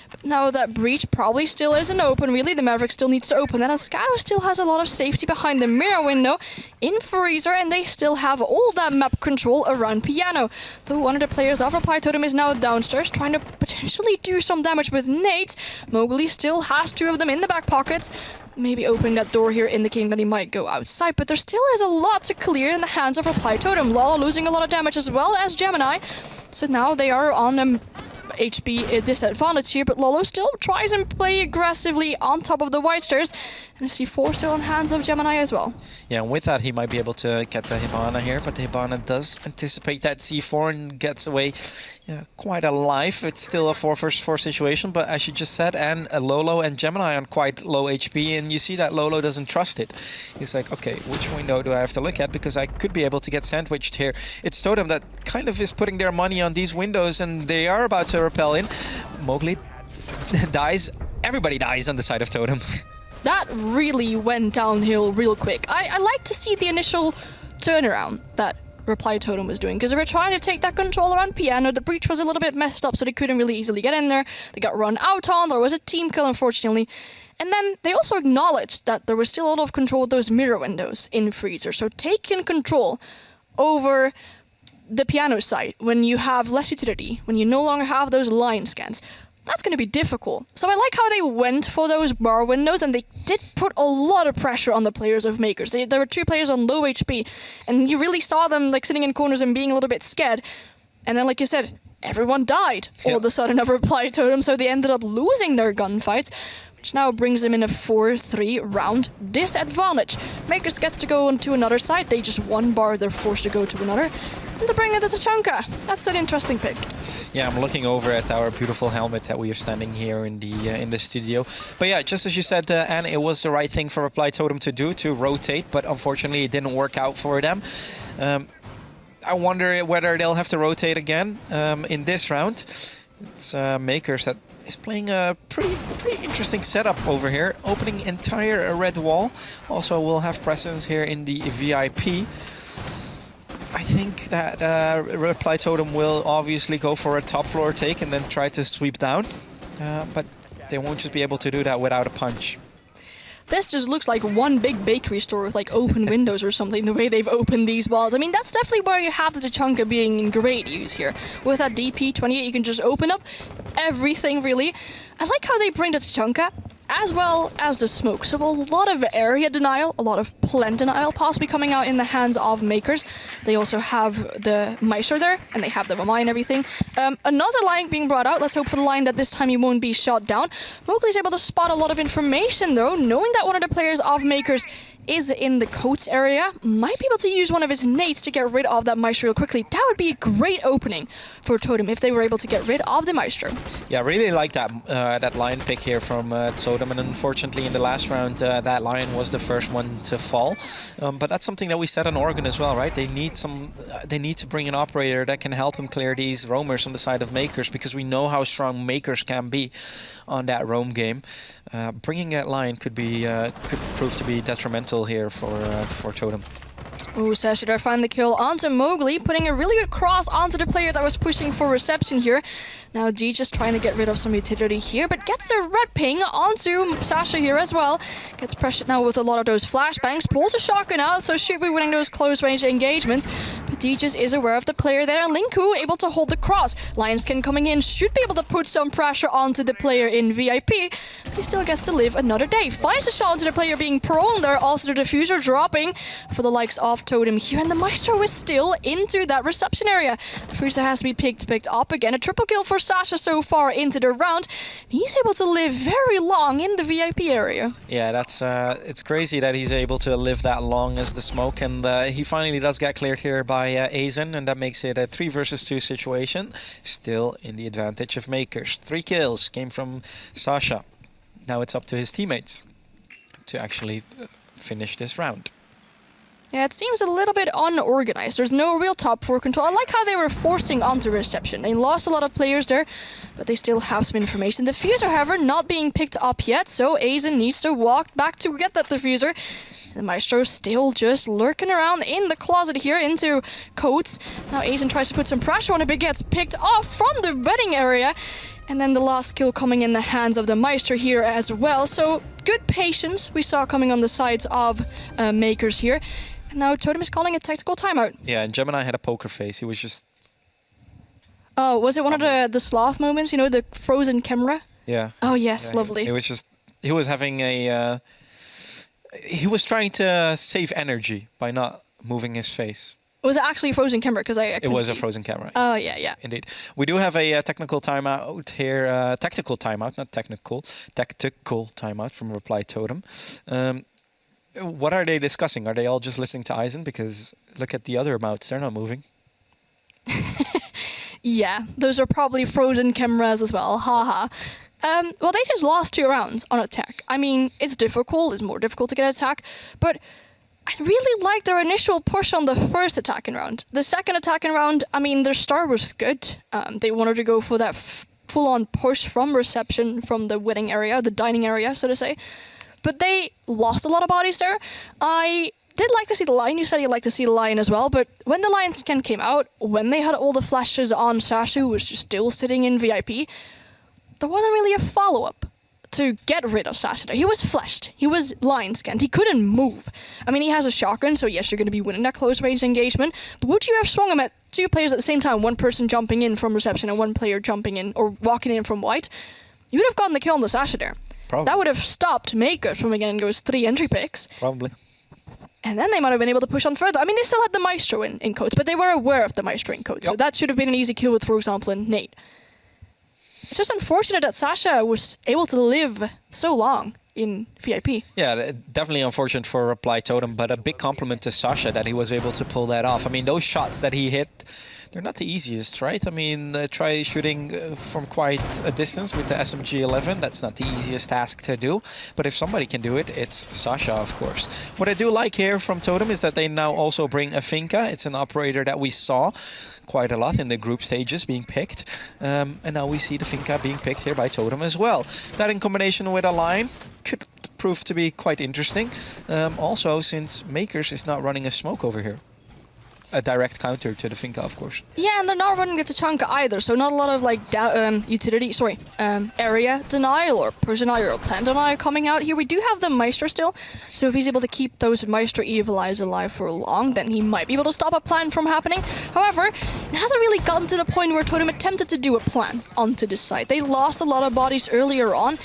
But now that breach probably still isn't open, really. The Maverick still needs to open that, and Scatto still has a lot of safety behind the mirror window in Freezer, and they still have all that map control around Piano. Though one of the players of Reply Totem is now downstairs, trying to potentially do some damage with nades. Mowgli still has 2 of them in the back pockets. Maybe opening that door here, indicating that he might go outside, but there still is a lot to clear in the hands of Reply Totem. Lala losing a lot of damage as well as Gemini. So now they are on a HP disadvantage here, but Lolo still tries and play aggressively on top of the white stairs. And I see 4 still in hands of Gemini as well. Yeah, and with that he might be able to get the Hibana here, but the Hibana does anticipate that C4 and gets away quite alive. It's still a 4 versus 4 situation, but as you just said, and Lolo and Gemini on quite low HP, and you see that Lolo doesn't trust it. He's like, okay, which window do I have to look at, because I could be able to get sandwiched here. It's Totem that kind of is putting their money on these windows, and they are about to repel in. Mowgli dies. Everybody dies on the side of Totem. That really went downhill real quick. I like to see the initial turnaround that Reply Totem was doing, because they were trying to take that control around Piano. The breach was a little bit messed up, so they couldn't really easily get in there. They got run out on. There was a team kill, unfortunately. And then they also acknowledged that there was still a lot of control of those mirror windows in Freezer. So taking control over the Piano side when you have less utility, when you no longer have those line scans, that's going to be difficult. So I like how they went for those bar windows, and they did put a lot of pressure on the players of Mkers. There were 2 players on low HP, and you really saw them like sitting in corners and being a little bit scared. And then, like you said, everyone died all of a sudden of Reply Totem, so they ended up losing their gunfights, which now brings them in a 4-3 round disadvantage. Mkers gets to go onto another side. They just 1 bar, they're forced to go to another. And to bring it to Tachanka. That's an interesting pick. Yeah, I'm looking over at our beautiful helmet that we are standing here in the studio. But yeah, just as you said, Anne, it was the right thing for Reply Totem to do, to rotate, but unfortunately it didn't work out for them. I wonder whether they'll have to rotate again in this round. It's Mkers that is playing a pretty interesting setup over here, opening entire red wall. Also, we'll have presence here in the VIP. I think that Reply Totem will obviously go for a top floor take and then try to sweep down, but they won't just be able to do that without a punch. This just looks like one big bakery store with like open windows or something, the way they've opened these walls. I mean, that's definitely where you have the Tachanka being in great use here. With that DP28, you can just open up everything, really. I like how they bring the Tachanka as well as the smoke. So a lot of area denial, a lot of plant denial possibly coming out in the hands of Mkers. They also have the Maestro there, and they have the Ramai and everything. Another line being brought out. Let's hope for the line that this time he won't be shot down. Mowgli's able to spot a lot of information though, knowing that one of the players of Mkers is in the coats area. Might be able to use one of his nades to get rid of that Maestro real quickly. That would be a great opening for Totem if they were able to get rid of the Maestro. Yeah, I really like that that line pick here from Totem, and unfortunately in the last round that line was the first one to fall. But that's something that we said on Oregon as well, right? They need to bring an operator that can help them clear these roamers on the side of Mkers, because we know how strong Mkers can be on that roam game. Bringing that line could prove to be detrimental here for Totem. Ooh, Sashi there find the kill onto Mowgli, putting a really good cross onto the player that was pushing for reception here. Now G just trying to get rid of some utility here, but gets a red ping onto Sasha here as well. Gets pressured now with a lot of those flashbangs, pulls a shotgun out, so should be winning those close range engagements. But D just is aware of the player there, and Linku able to hold the cross. Lionskin coming in, should be able to put some pressure onto the player in VIP. But he still gets to live another day. Finds a shot onto the player being prone there, also the diffuser dropping for the likes of Totem here, and the Maestro is still into that reception area. The diffuser has to be picked up again. A triple kill for Sasha so far into the round. He's able to live very long in the VIP area. Yeah, that's it's crazy that he's able to live that long as the smoke, and he finally does get cleared here by Aizen, and that makes it a 3 versus 2 situation. Still in the advantage of Mkers. 3 kills came from Sasha. Now it's up to his teammates to actually finish this round. Yeah, it seems a little bit unorganized. There's no real top 4 control. I like how they were forcing onto reception. They lost a lot of players there, but they still have some information. The diffuser, however, not being picked up yet, so Aizen needs to walk back to get that diffuser. The Maestro still just lurking around in the closet here into coats. Now Aizen tries to put some pressure on it, but gets picked off from the wedding area. And then the last kill coming in the hands of the Maestro here as well. So good patience we saw coming on the sides of Mkers here. And now Totem is calling a tactical timeout. Yeah, and Gemini had a poker face. He was just... Oh, was it one of the sloth moments? You know, the frozen camera? Yeah. Oh, yes, yeah, lovely. It was just... He was having a... he was trying to save energy by not moving his face. Was it actually a frozen camera? Because it was a frozen camera. Oh, yeah. Indeed. We do have a technical timeout here. Tactical timeout, not technical. Tactical timeout from Reply Totem. What are they discussing? Are they all just listening to Aizen? Because look at the other mouths, they're not moving. Yeah, those are probably frozen cameras as well. Haha. Well, they just lost 2 rounds on attack. I mean, it's difficult. It's more difficult to get attack. But I really like their initial push on the first attacking round. The second attacking round, I mean, their start was good. They wanted to go for that full-on push from reception, from the wedding area, the dining area, so to say. But they lost a lot of bodies there. I did like to see the line. You said you like to see the line as well. But when the line scan came out, when they had all the flashes on Sasha, who was just still sitting in VIP, there wasn't really a follow-up to get rid of Sasha there. He was flashed. He was line scanned. He couldn't move. I mean, he has a shotgun, so yes, you're going to be winning that close range engagement. But would you have swung him at 2 players at the same time, one person jumping in from reception and one player jumping in or walking in from white? You would have gotten the kill on the Sasha there. Probably. That would have stopped Mkers from again those 3 entry picks. Probably. And then they might have been able to push on further. I mean, they still had the Maestro in codes, but they were aware of the Maestro in codes. Yep. So that should have been an easy kill with, for example, Nate. It's just unfortunate that Sasha was able to live so long in VIP. Yeah, definitely unfortunate for Reply Totem, but a big compliment to Sasha that he was able to pull that off. I mean, those shots that he hit, they're not the easiest, right? I mean, try shooting from quite a distance with the SMG-11. That's not the easiest task to do. But if somebody can do it, it's Sasha, of course. What I do like here from Totem is that they now also bring a Finka. It's an operator that we saw quite a lot in the group stages being picked. And now we see the Finka being picked here by Totem as well. That in combination with a line could prove to be quite interesting. Also, since Mkers is not running a smoke over here. a direct counter to the Finka, of course. Yeah, and they're not running the Tachanka either, so not a lot of like area denial or push denial or plant denial coming out here. We do have the Maestro still, so if he's able to keep those Maestro Evil Eyes alive for long, then he might be able to stop a plant from happening. However, it hasn't really gotten to the point where Totem attempted to do a plan onto this side. They lost a lot of bodies earlier on.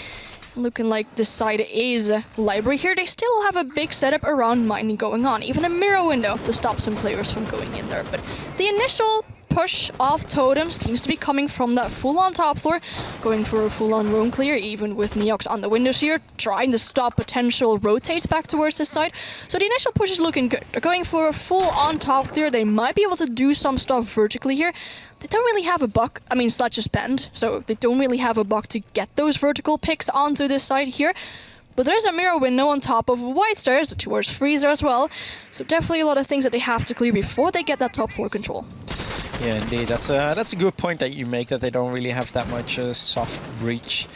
Looking like this side is a library here. They still have a big setup around mining going on. Even a mirror window to stop some players from going in there. But the initial push off Totem seems to be coming from that full-on top floor. Going for a full-on roam clear, even with Neox on the windows here. Trying to stop potential rotates back towards this side. So the initial push is looking good. They're going for a full-on top clear. They might be able to do some stuff vertically here. They don't really have a buck, Sledge is banned, so they don't really have a buck to get those vertical picks onto this side here. But there's a mirror window on top of White Stairs towards Freezer as well. So definitely a lot of things that they have to clear before they get that top floor control. Yeah, indeed. That's a good point that you make, that they don't really have that much soft breach.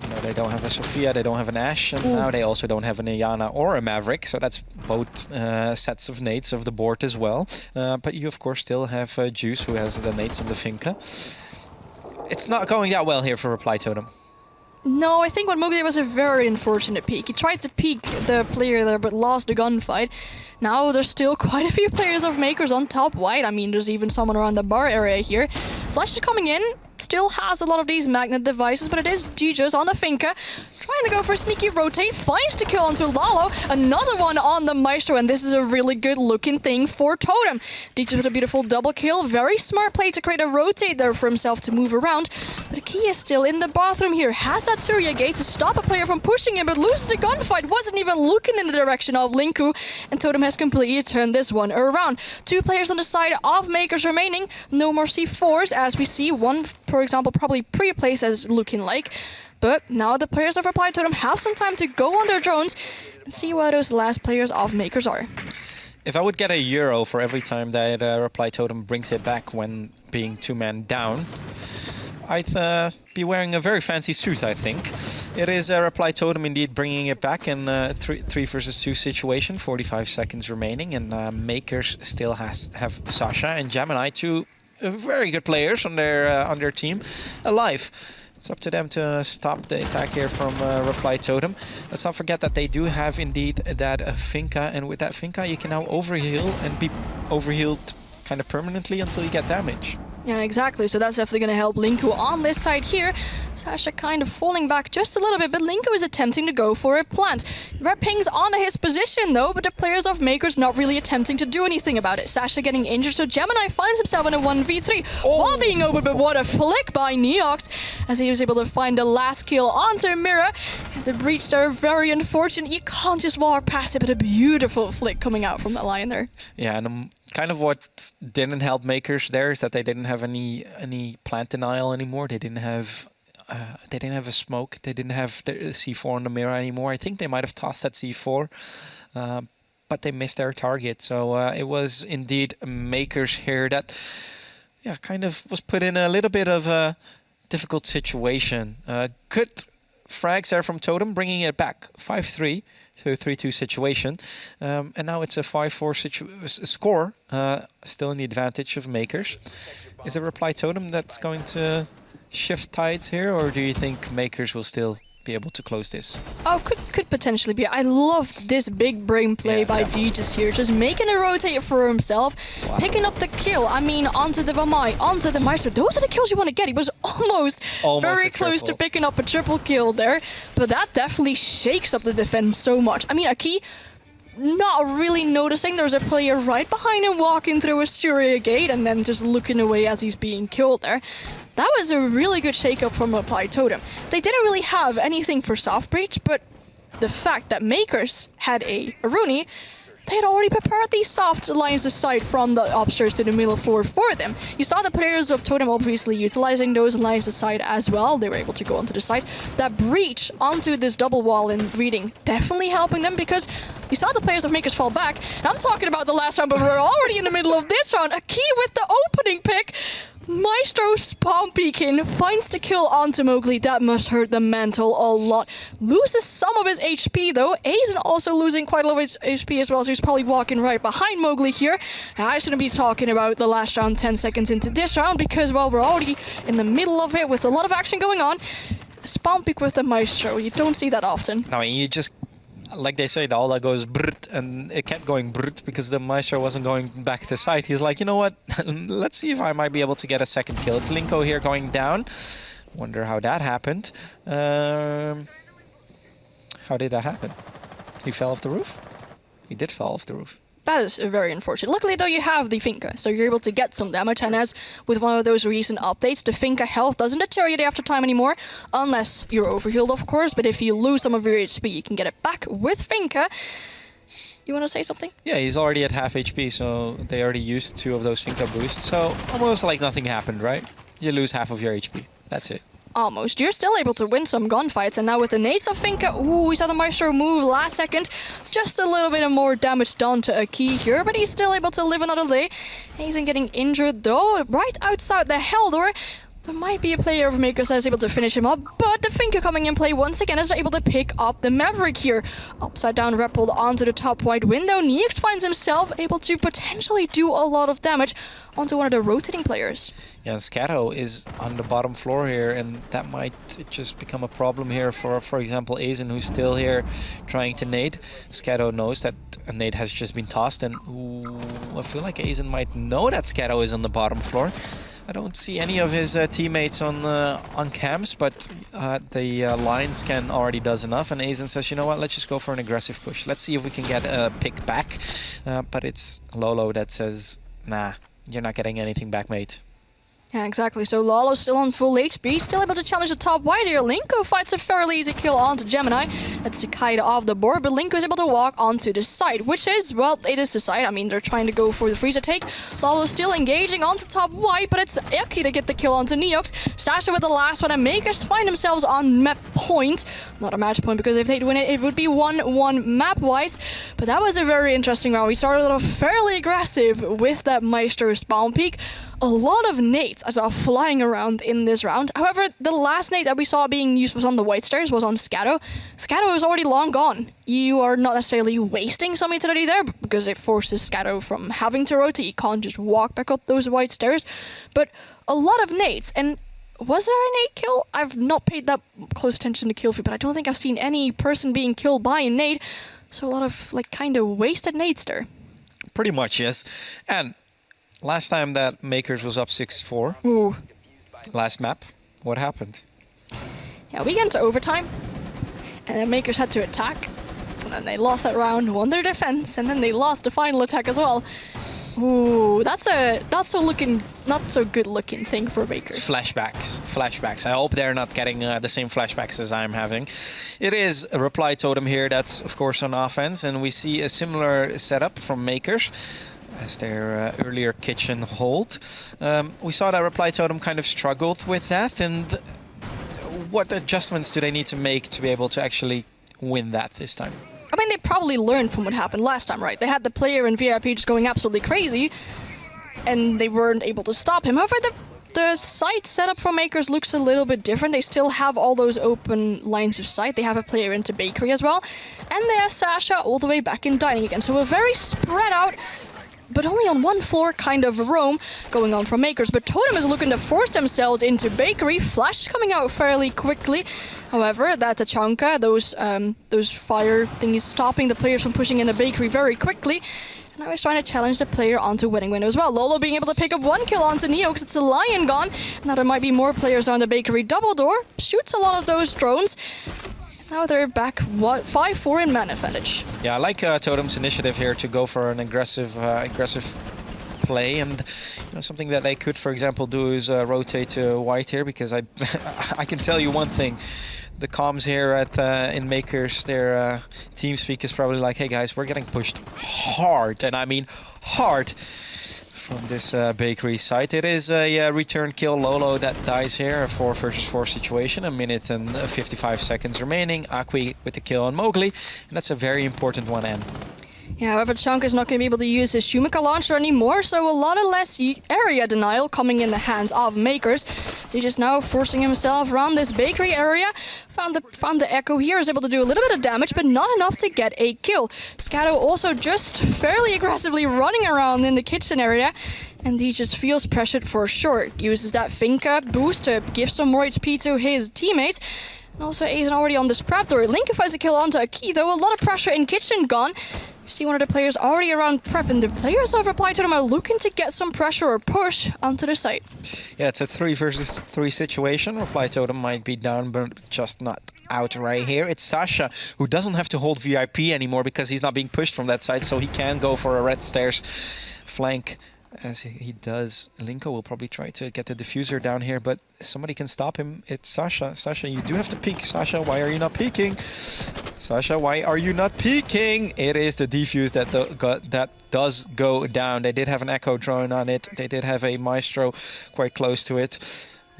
You know, they don't have a Sophia, they don't have an Ashe, and now they also don't have an Iana or a Maverick, so that's both sets of nades of the board as well. But you, of course, still have Juice, who has the nades and the Finka. It's not going that well here for Reply Totem. No, I think what Moog did was a very unfortunate peek. He tried to peek the player there, but lost the gunfight. Now there's still quite a few players of Mkers on top white. There's even someone around the bar area here. Flash is coming in. Still has a lot of these magnet devices, but it is Gijo's on the Finka. Trying to go for a sneaky rotate, finds the kill onto Lalo. Another one on the Maestro, and this is a really good looking thing for Totem. Gijo with a beautiful double kill. Very smart play to create a rotate there for himself to move around. But Aki is still in the bathroom here. Has that Surya gate to stop a player from pushing him, but loses the gunfight. Wasn't even looking in the direction of Linku, and Totem has completely turned this one around. 2 players on the side of Mkers remaining. No more C4s, as we see. One, for example, probably pre-placed as looking like. But now the players of Reply Totem have some time to go on their drones and see where those last players of Mkers are. If I would get €1 for every time that Reply Totem brings it back when being 2-man down, I'd be wearing a very fancy suit, I think. It is Reply Totem indeed bringing it back in a 3 versus 2 situation, 45 seconds remaining, and Mkers still have Sasha and Gemini, 2 very good players on their team, alive. It's up to them to stop the attack here from Reply Totem. Let's not forget that they do have indeed that Finka, and with that Finka you can now overheal and be overhealed kind of permanently until you get damage. Yeah, exactly. So that's definitely going to help Linku on this side here. Sasha kind of falling back just a little bit, but Linku is attempting to go for a plant. Red Ping's on his position though, but the players of Mkers not really attempting to do anything about it. Sasha getting injured, so Gemini finds himself in a 1v3 while being open, but what a flick by Neox as he was able to find the last kill onto Mira. The breach there, very unfortunate. You can't just walk past it, but a beautiful flick coming out from the line there. Yeah, and kind of what didn't help Mkers there is that they didn't have any plant denial anymore. They didn't have a smoke. They didn't have the C4 on the mirror anymore. I think they might have tossed that C4, but they missed their target. So it was indeed Mkers here that, yeah, kind of was put in a little bit of a difficult situation. Good frags there from Totem, bringing it back 5-3. To a 3-2 situation, and now it's a 5-4 score, still in the advantage of Mkers. Is it Reply Totem that's going to shift tides here, or do you think Mkers will still be able to close this? Oh, could potentially be. I loved this big brain play by Deegis here, just making a rotate for himself, picking up the kill. Onto the Vamai, onto the Maestro. Those are the kills you want to get. He was almost very close to picking up a triple kill there, but that definitely shakes up the defense so much. Aki not really noticing there's a player right behind him walking through a Surya gate and then just looking away as he's being killed there. That was a really good shake-up from Reply Totem. They didn't really have anything for soft breach, but the fact that Mkers had a Rooney, they had already prepared these soft lines aside from the upstairs to the middle floor for them. You saw the players of Totem obviously utilizing those lines aside as well. They were able to go onto the side. That breach onto this double wall in reading definitely helping them, because you saw the players of Mkers fall back. And I'm talking about the last round, but we're already in the middle of this round. Aki with the opening pick. Maestro spawn peeking, finds the kill onto Mowgli. That must hurt the Mantle a lot. Loses some of his HP though. Aizen also losing quite a lot of his HP as well, so he's probably walking right behind Mowgli here. And I shouldn't be talking about the last round 10 seconds into this round because, well, we're already in the middle of it with a lot of action going on. Spawn peek with the Maestro, you don't see that often. No, you just, like they say, the Ola goes brrrt, and it kept going brrrt because the Maestro wasn't going back to site. He's like, you know what, let's see if I might be able to get a second kill. It's Linko here going down. Wonder how that happened. How did that happen? He fell off the roof? He did fall off the roof. That is very unfortunate. Luckily, though, you have the Finka, so you're able to get some damage. And as with one of those recent updates, the Finka health doesn't deteriorate after time anymore, unless you're overhealed, of course. But if you lose some of your HP, you can get it back with Finka. You want to say something? Yeah, he's already at half HP, so they already used 2 of those Finka boosts. So almost like nothing happened, right? You lose half of your HP. That's it. Almost. You're still able to win some gunfights, and now with the nades of Finka, ooh, we saw the Maestro move last second. Just a little bit of more damage done to a key here, but he's still able to live another day. Aizen getting injured though, right outside the hell door. There might be a player of Mkers that is able to finish him up, but the Finka coming in play once again is able to pick up the Maverick here. Upside down repelled onto the top white window. Neox finds himself able to potentially do a lot of damage onto one of the rotating players. Yeah, Scatto is on the bottom floor here, and that might just become a problem here for example, Aizen, who's still here trying to nade. Scatto knows that a nade has just been tossed, and ooh, I feel like Aizen might know that Scatto is on the bottom floor. I don't see any of his teammates on cams, but the line scan already does enough. And Aizen says, you know what, let's just go for an aggressive push. Let's see if we can get a pick back. But it's Lolo that says, nah, you're not getting anything back, mate. Yeah, exactly. So Lalo's still on full HP, still able to challenge the top white here. Linko fights a fairly easy kill onto Gemini. That's Cicada off the board, but Linko is able to walk onto the side, which is, well, it is the side. I mean, they're trying to go for the freezer take. Lalo's still engaging onto top white, but it's Eki to get the kill onto Neox. Sasha with the last one, and Mkers find themselves on map point. Not a match point, because if they'd win it, it would be 1-1 map-wise. But that was a very interesting round. We started off fairly aggressive with that Maestro spawn peak. A lot of nades I saw flying around in this round. However, the last nade that we saw being used was on the white stairs, was on Scatto. Scatto is already long gone. You are not necessarily wasting some utility there because it forces Scatto from having to rotate. You can't just walk back up those white stairs. But a lot of nades. And was there a nade kill? I've not paid that close attention to kill feed, but I don't think I've seen any person being killed by a nade. So a lot of like kind of wasted nades there. Pretty much, yes. And last time that Mkers was up 6-4. Ooh. Last map, what happened? Yeah, we get into overtime, and then Mkers had to attack, and then they lost that round, won their defense, and then they lost the final attack as well. Ooh, that's a not so good looking thing for Mkers. Flashbacks. I hope they're not getting the same flashbacks as I'm having. It is a reply totem here that's of course on offense, and we see a similar setup from Mkers as their earlier kitchen hold. We saw that reply totem kind of struggled with that, and what adjustments do they need to make to be able to actually win that this time? I mean, they probably learned from what happened last time, right? They had the player in VIP just going absolutely crazy, and they weren't able to stop him. However, the site setup for Mkers looks a little bit different. They still have all those open lines of sight. They have a player into bakery as well, and they have Sasha all the way back in dining again. So a very spread out, but only on one floor kind of roam going on from Mkers. But Totem is looking to force themselves into bakery. Flash is coming out fairly quickly. However, that's a Chanka. Those fire thingies stopping the players from pushing in the bakery very quickly. And now he's trying to challenge the player onto winning window as well. Lolo being able to pick up one kill onto Neox. It's a Lion gone. Now there might be more players on the bakery. Double door shoots a lot of those drones. Now they're back 5-4 in man advantage. Yeah, I like Totem's initiative here to go for an aggressive play, and something that they could, for example, do is rotate to white here, because I I can tell you one thing. The comms here at in Mkers, their team speak is probably like, hey guys, we're getting pushed hard, and I mean hard, from this bakery site. It is a return kill. Lolo that dies here, a 4 versus 4 situation, 1 minute and 55 seconds remaining. Akwi with the kill on Mowgli, and that's a very important one, N. Yeah, however, Chunk is not going to be able to use his Shumika launcher anymore, so a lot of less area denial coming in the hands of Mkers. He's just now forcing himself around this bakery area. Found the Echo here, is able to do a little bit of damage, but not enough to get a kill. Scato also just fairly aggressively running around in the kitchen area, and he just feels pressured for sure. Uses that Finka boost to give some more HP to his teammates. And also Aizen already on this prep door. Linka finds a kill onto a key, though. A lot of pressure in kitchen gone. You see one of the players already around prep, and the players of Reply Totem are looking to get some pressure or push onto the site. Yeah, it's a 3 versus 3 situation. Reply Totem might be down, but just not out right here. It's Sasha, who doesn't have to hold VIP anymore because he's not being pushed from that side, so he can go for a red stairs flank. As he does, Linko will probably try to get the diffuser down here, but somebody can stop him. It's Sasha. Sasha, you do have to peek. Sasha, why are you not peeking? Sasha, why are you not peeking? It is the defuse that does go down. They did have an Echo drone on it. They did have a Maestro quite close to it.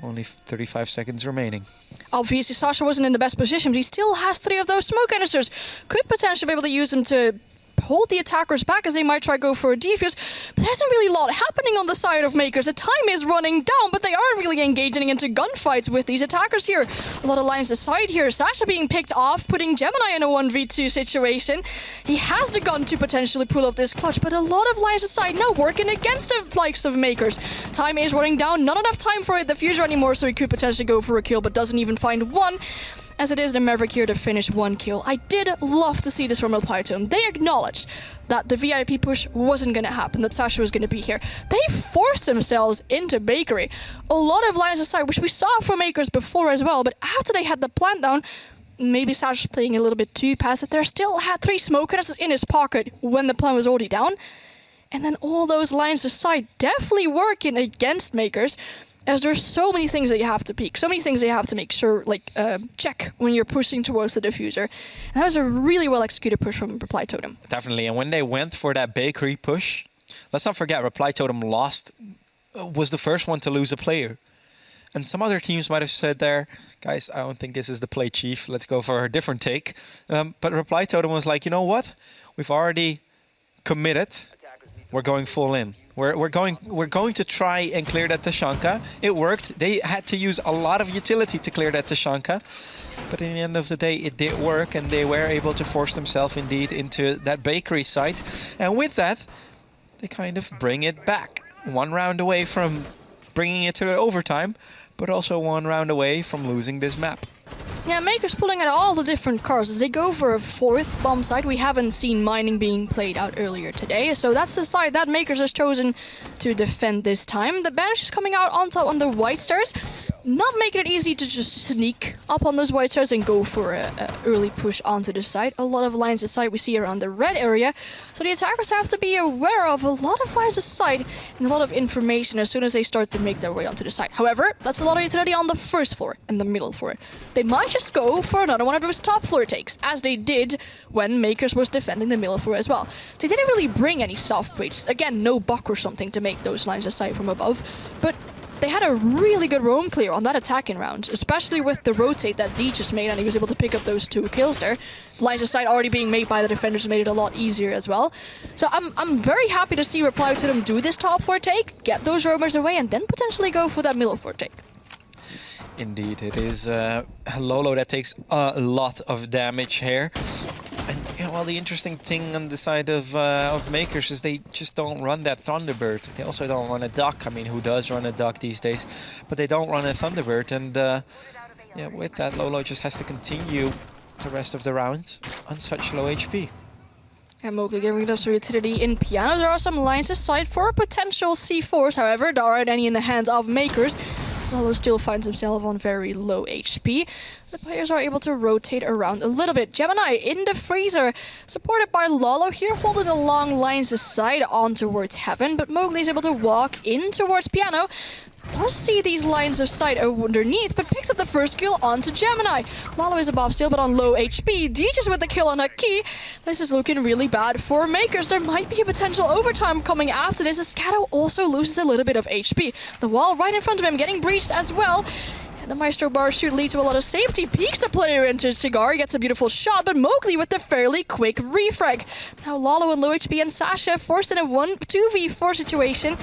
Only 35 seconds remaining. Obviously, Sasha wasn't in the best position, but he still has 3 of those smoke canisters. Could potentially be able to use them to hold the attackers back as they might try to go for a defuse. But there isn't really a lot happening on the side of Mkers. The time is running down, but they aren't really engaging into gunfights with these attackers here. A lot of lines aside here. Sasha being picked off, putting Gemini in a 1v2 situation. He has the gun to potentially pull off this clutch, but a lot of lines aside now working against the likes of Mkers. Time is running down. Not enough time for a diffuser anymore, so he could potentially go for a kill, but doesn't even find one. As it is the Maverick here to finish 1 kill. I did love to see this from Reply Totem. They acknowledged that the VIP push wasn't going to happen, that Sasha was going to be here. They forced themselves into Bakery. A lot of lines aside, which we saw from Mkers before as well, but after they had the plant down, maybe Sasha's playing a little bit too passive there. Still had 3 smoke canisters in his pocket when the plant was already down. And then all those lines aside definitely working against Mkers, as there's so many things that you have to peek, so many things that you have to make sure, like, check when you're pushing towards the diffuser. And that was a really well-executed push from Reply Totem. Definitely, and when they went for that bakery push, let's not forget, Reply Totem was the first one to lose a player. And some other teams might have said there, guys, I don't think this is the play, Chief. Let's go for a different take. But Reply Totem was like, you know what? We've already committed. We're going full in. We're going to try and clear that Tashanka. It worked. They had to use a lot of utility to clear that Tashanka. But in the end of the day, it did work, and they were able to force themselves indeed into that bakery site. And with that, they kind of bring it back. 1 round away from bringing it to overtime, but also 1 round away from losing this map. Yeah, Mkers pulling out all the different cards as they go for a 4th bomb site. We haven't seen mining being played out earlier today, so that's the side that Mkers has chosen to defend this time. The bench is coming out on top on the white stairs, not making it easy to just sneak up on those white stairs and go for a early push onto the side. A lot of lines aside we see around the red area, so the attackers have to be aware of a lot of lines aside and a lot of information as soon as they start to make their way onto the side. However, that's a lot of utility on the first floor and the middle floor. They might just go for another one of those top floor takes, as they did when Mkers was defending the middle floor as well. They didn't really bring any soft breaks. Again, no buck or something to make those lines aside from above, but they had a really good roam clear on that attacking round, especially with the rotate that D just made, and he was able to pick up those 2 kills there. Lines aside already being made by the defenders made it a lot easier as well. So I'm very happy to see Reply Totem do this top 4 take, get those roamers away, and then potentially go for that middle 4 take. Indeed, it is Lolo that takes a lot of damage here. And yeah, well, the interesting thing on the side of Mkers is they just don't run that Thunderbird. They also don't run a Duck. I mean, who does run a Duck these days? But they don't run a Thunderbird. And yeah, with that, Lolo just has to continue the rest of the round on such low HP. And Mowgli giving up some utility in piano. There are some lines aside for potential C4s. However, there aren't any in the hands of Mkers. Lolo still finds himself on very low HP. The players are able to rotate around a little bit. Gemini in the freezer, supported by Lolo here, holding the long lines aside on towards Heaven, but Mowgli is able to walk in towards Piano. Does see these lines of sight underneath, but picks up the first kill onto Gemini. Lolo is above still, but on low HP. Deeches with the kill on a key. This is looking really bad for Mkers. There might be a potential overtime coming after this, as Scato also loses a little bit of HP. The wall right in front of him getting breached as well. And the Maestro bar should lead to a lot of safety. Peeks the player into Cigar, gets a beautiful shot, but Mowgli with the fairly quick refrag. Now Lalo and low HP and Sasha forced in a 2v4 situation.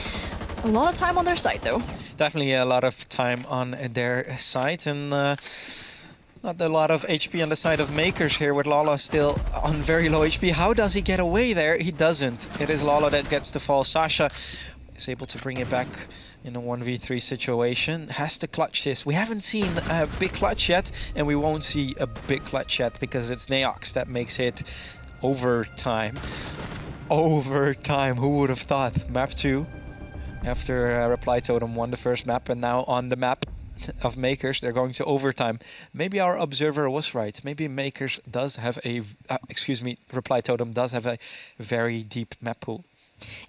A lot of time on their side, though. Definitely a lot of time on their side, and not a lot of HP on the side of Mkers here, with Lalo still on very low HP. How does he get away there? He doesn't. It is Lalo that gets the fall. Sasha is able to bring it back in a 1v3 situation. Has to clutch this. We haven't seen a big clutch yet, and we won't see a big clutch yet because it's Neox that makes it overtime. Overtime. Who would have thought? Map 2. After Reply Totem won the first map, and now on the map of Mkers, they're going to overtime. Maybe our observer was right. Maybe Mkers does have a, Reply Totem does have a very deep map pool.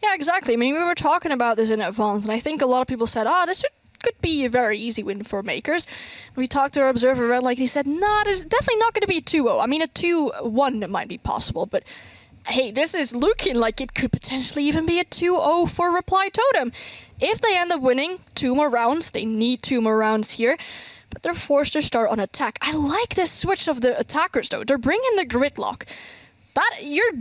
Yeah, exactly. I mean, we were talking about this in advance, and I think a lot of people said, this could be a very easy win for Mkers. We talked to our observer, Red, like he said, nah, there's definitely not going to be a 2-0. I mean, a 2-1 might be possible, but hey, this is looking like it could potentially even be a 2-0 for Reply Totem. If they end up winning 2 more rounds, they need 2 more rounds here, but they're forced to start on attack. I like this switch of the attackers, though. They're bringing the gridlock. That you're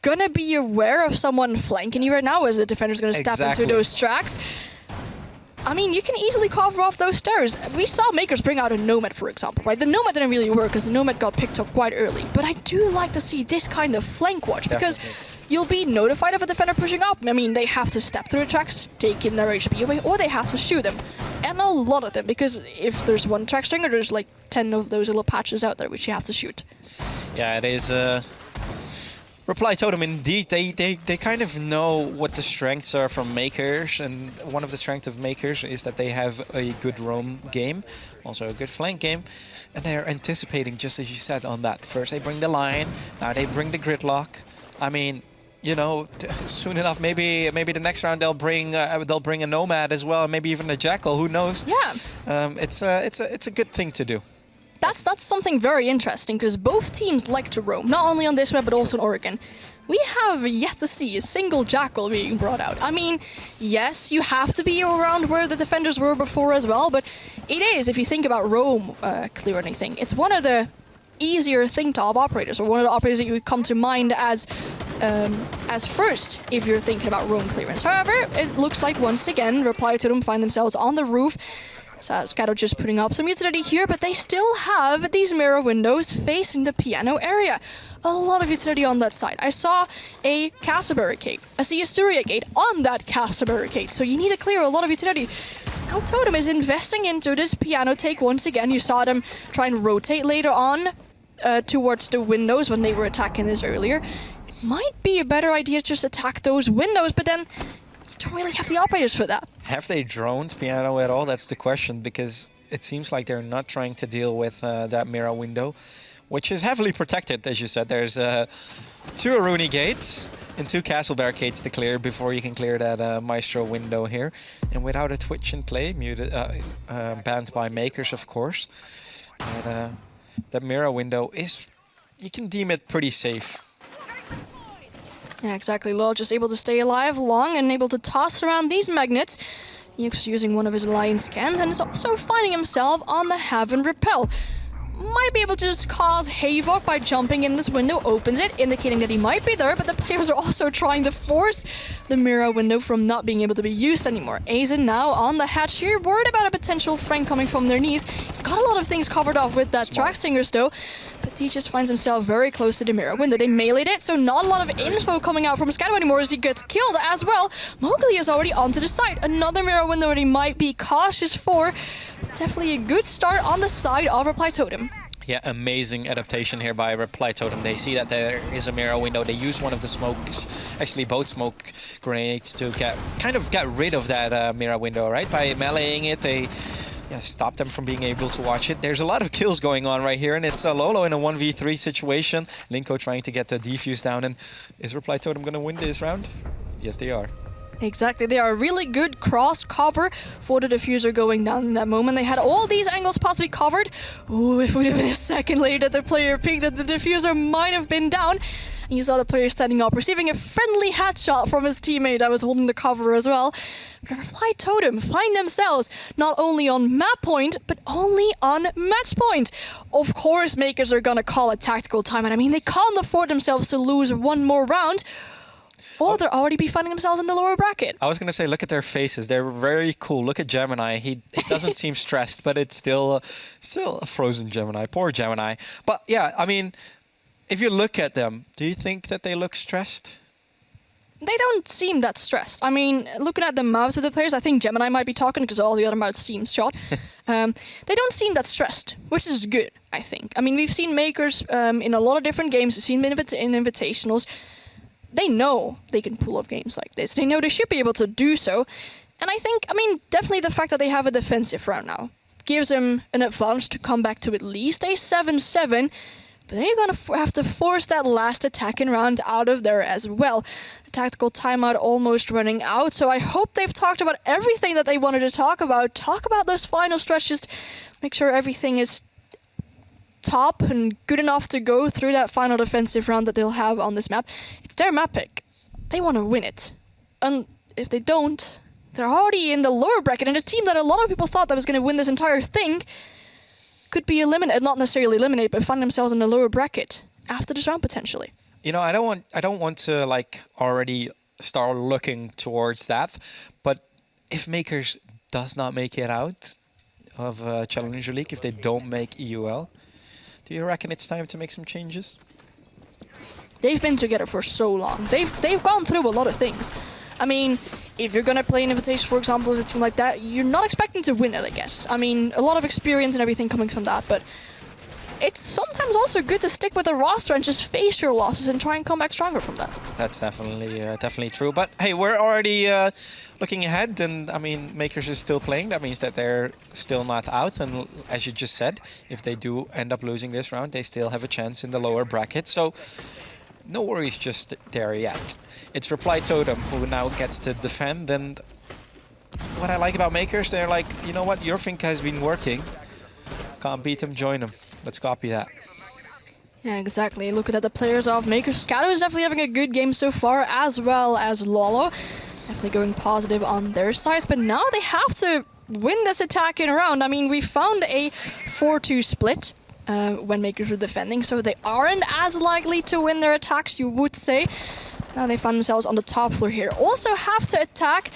gonna be aware of someone flanking you right now as the defender's gonna step into those tracks. I mean, you can easily cover off those stairs. We saw Mkers bring out a Nomad, for example, right? The Nomad didn't really work because the Nomad got picked off quite early. But I do like to see this kind of flank watch because you'll be notified of a defender pushing up. I mean, they have to step through the tracks, take in their HP away, or they have to shoot them. And a lot of them, because if there's one track stringer, there's like 10 of those little patches out there which you have to shoot. Yeah, it is Reply Totem, indeed, they kind of know what the strengths are from Mkers, and one of the strengths of Mkers is that they have a good roam game, also a good flank game, and they are anticipating, just as you said, on that. First they bring the line, now they bring the gridlock. I mean, you know, soon enough, maybe the next round they'll bring a Nomad as well, maybe even a Jackal. Who knows? Yeah, it's a good thing to do. That's something very interesting, because both teams like to roam, not only on this map but also in Oregon. We have yet to see a single Jackal being brought out. I mean, yes, you have to be around where the defenders were before as well, but it is, if you think about roam clear anything, it's one of the easier thing top operators, or one of the operators that you would come to mind as first if you're thinking about roam clearance. However, it looks like once again Reply Totem find themselves on the roof. Scatter just putting up some utility here, but they still have these mirror windows facing the piano area. A lot of utility on that side. I saw a Casa barricade. I see a Surya gate on that Casa barricade, so you need to clear a lot of utility. Now Totem is investing into this piano take once again. You saw them try and rotate later on towards the windows when they were attacking this earlier. It might be a better idea to just attack those windows, but then don't really have the operators for that. Have they droned piano at all? That's the question, because it seems like they're not trying to deal with that mirror window, which is heavily protected, as you said. There's 2 Aruni gates and 2 castle barricades to clear before you can clear that Maestro window here. And without a Twitch in play, muted, banned by Mkers, of course, that mirror window is, you can deem it pretty safe. Yeah, exactly. Lol just able to stay alive long and able to toss around these magnets. He's using one of his alliance scans and is also finding himself on the Heaven Repel. Might be able to just cause havoc by jumping in this window, opens it, indicating that he might be there, but the players are also trying to force the mirror window from not being able to be used anymore. Aizen now on the hatch here, worried about a potential flank coming from underneath. He's got a lot of things covered off with that track singers though, but he just finds himself very close to the mirror window. They meleeed it, so not a lot of info coming out from Scatter anymore as he gets killed as well. Mowgli is already onto the side. Another mirror window that he might be cautious for. Definitely a good start on the side of Reply Totem. Yeah, amazing adaptation here by Reply Totem. They see that there is a mirror window. They use one of the smokes, actually both smoke grenades, to get rid of that mirror window, right? By meleeing it, they stop them from being able to watch it. There's a lot of kills going on right here, and it's Lolo in a 1v3 situation. Linko trying to get the defuse down, and is Reply Totem going to win this round? Yes, they are. Exactly, they are a really good cross cover for the diffuser going down in that moment. They had all these angles possibly covered. Ooh, if it would have been a second later that the player peeked that the diffuser might have been down. And you saw the player standing up, receiving a friendly headshot from his teammate that was holding the cover as well. But Reply Totem find themselves not only on map point, but only on match point. Of course, Mkers are gonna call a tactical timeout. I mean, they can't afford themselves to lose one more round, or they'll already be finding themselves in the lower bracket. I was going to say, look at their faces. They're very cool. Look at Gemini. He doesn't seem stressed, but it's still a frozen Gemini. Poor Gemini. But yeah, I mean, if you look at them, do you think that they look stressed? They don't seem that stressed. I mean, looking at the mouths of the players, I think Gemini might be talking because all the other mouths seem shot. They don't seem that stressed, which is good, I think. I mean, we've seen Mkers in a lot of different games. We've seen them in invitationals. They know they can pull off games like this. They know they should be able to do so. And I think, I mean, definitely the fact that they have a defensive round now gives them an advantage to come back to at least a 7-7. But they're going to have to force that last attacking round out of there as well. The tactical timeout almost running out, so I hope they've talked about everything that they wanted to talk about. Talk about those final stretches, make sure everything is top and good enough to go through that final defensive round that they'll have on this map. It's their map pick. They want to win it. And if they don't, they're already in the lower bracket, and a team that a lot of people thought that was going to win this entire thing could be eliminated, not necessarily eliminated, but find themselves in the lower bracket after this round potentially. You know, I don't want to like already start looking towards that, but if Mkers does not make it out of Challenger League, if they don't make EUL, do you reckon it's time to make some changes? They've been together for so long. They've gone through a lot of things. I mean, if you're going to play an invitation, for example, with a team like that, you're not expecting to win it, I guess. I mean, a lot of experience and everything coming from that, but it's sometimes also good to stick with the roster and just face your losses and try and come back stronger from that. That's definitely true. But hey, we're already looking ahead, and I mean, Mkers is still playing. That means that they're still not out, and as you just said, if they do end up losing this round, they still have a chance in the lower bracket. So no worries just there yet. It's Reply Totem who now gets to defend, and what I like about Mkers, they're like, you know what, your think has been working. Can't beat them, join them. Let's copy that. Yeah, exactly. Looking at the players of Mkers, Scado is definitely having a good game so far, as well as Lolo. Definitely going positive on their sides, but now they have to win this attacking round. I mean, we found a 4-2 split when Mkers were defending, so they aren't as likely to win their attacks, you would say. Now they find themselves on the top floor here. Also have to attack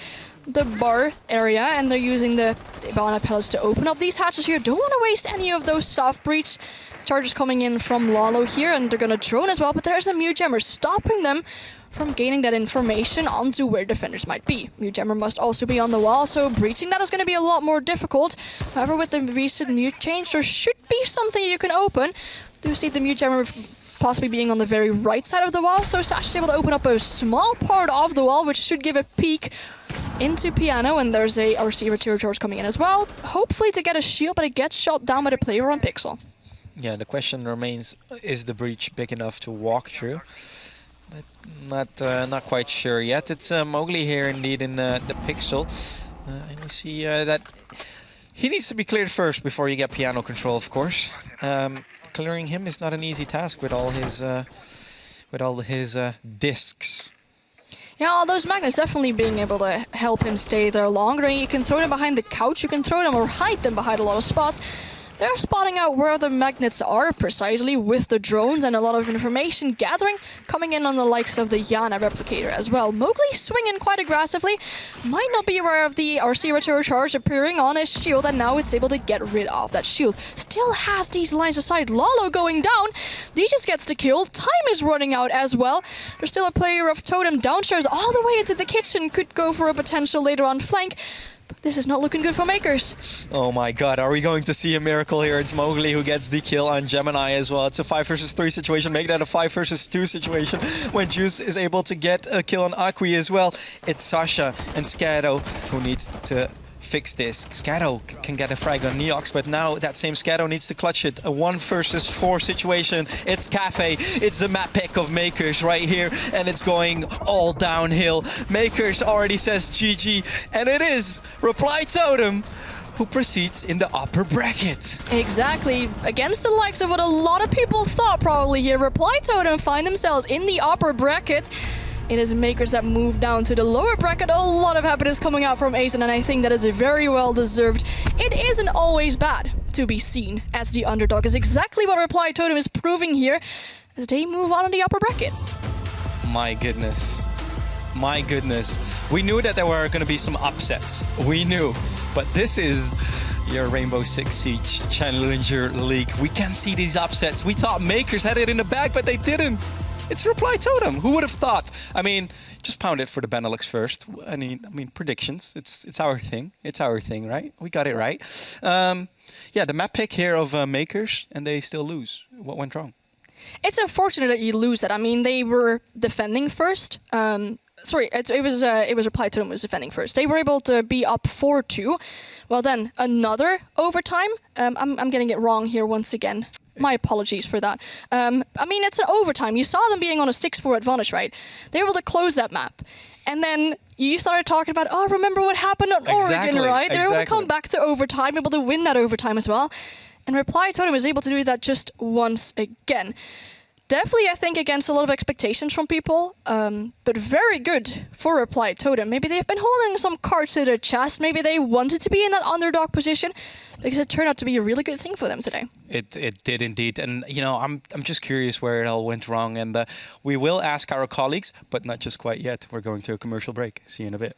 the bar area, and they're using the Ivana pellets to open up these hatches here. Don't want to waste any of those soft breach charges coming in from Lalo here, and they're going to drone as well, but there's a Mute Jammer stopping them from gaining that information onto where defenders might be. Mute Jammer must also be on the wall, so breaching that is going to be a lot more difficult. However, with the recent Mute change, there should be something you can open. Do see the Mute Jammer possibly being on the very right side of the wall, so Sash is able to open up a small part of the wall, which should give a peek into Piano, and there's a receiver charge coming in as well. Hopefully to get a shield, but it gets shot down by the player on Pixel. Yeah, the question remains, is the breach big enough to walk through? Not quite sure yet. It's Mowgli here indeed in the Pixel. And we see that he needs to be cleared first before you get Piano control, of course. Clearing him is not an easy task with all his discs. Yeah, all those magnets definitely being able to help him stay there longer. You can throw them behind the couch, you can throw them or hide them behind a lot of spots. They're spotting out where the magnets are precisely with the drones, and a lot of information gathering coming in on the likes of the Yana replicator as well. Mowgli swinging quite aggressively, might not be aware of the RC Retro Charge appearing on his shield, and now it's able to get rid of that shield. Still has these lines aside. Lalo going down, he just gets the kill. Time is running out as well. There's still a player of Totem downstairs all the way into the kitchen, could go for a potential later on flank. This is not looking good for Mkers. Oh my god, are we going to see a miracle here? It's Mowgli who gets the kill on Gemini as well. It's a 5 versus 3 situation, make that a 5 versus 2 situation when Juice is able to get a kill on Akwi as well. It's Sasha and Scado who needs to fix this. Scatto can get a frag on Neox, but now that same Scatto needs to clutch it. A 1 versus 4 situation. It's Cafe. It's the map pick of Mkers right here, and it's going all downhill. Mkers already says GG, and it is Reply Totem who proceeds in the upper bracket. Exactly. Against the likes of what a lot of people thought probably here, Reply Totem find themselves in the upper bracket. It is Mkers that move down to the lower bracket. A lot of happiness coming out from Aizen, and I think that is very well deserved. It isn't always bad to be seen as the underdog, is exactly what Reply Totem is proving here as they move on in the upper bracket. My goodness. My goodness. We knew that there were going to be some upsets. We knew. But this is your Rainbow Six Siege Challenger League. We can see these upsets. We thought Mkers had it in the bag, but they didn't. It's Reply Totem. Who would have thought? I mean, just pound it for the Benelux first. I mean, predictions. It's our thing. It's our thing, right? We got it right. Yeah, the map pick here of Mkers, and they still lose. What went wrong? It's unfortunate that you lose that. I mean, they were defending first. Sorry, it was Reply Totem was defending first. They were able to be up 4-2. Well, then another overtime. I'm getting it wrong here once again. My apologies for that. I mean, it's an overtime. You saw them being on a 6-4 advantage, right? They were able to close that map. And then you started talking about, oh, remember what happened on Oregon, right? They were able to come back to overtime, able to win that overtime as well. And Reply Totem was able to do that just once again. Definitely, I think, against a lot of expectations from people, but very good for Reply Totem. Maybe they've been holding some cards to their chest. Maybe they wanted to be in that underdog position because it turned out to be a really good thing for them today. It did indeed. And, you know, I'm just curious where it all went wrong. And we will ask our colleagues, but not just quite yet. We're going to a commercial break. See you in a bit.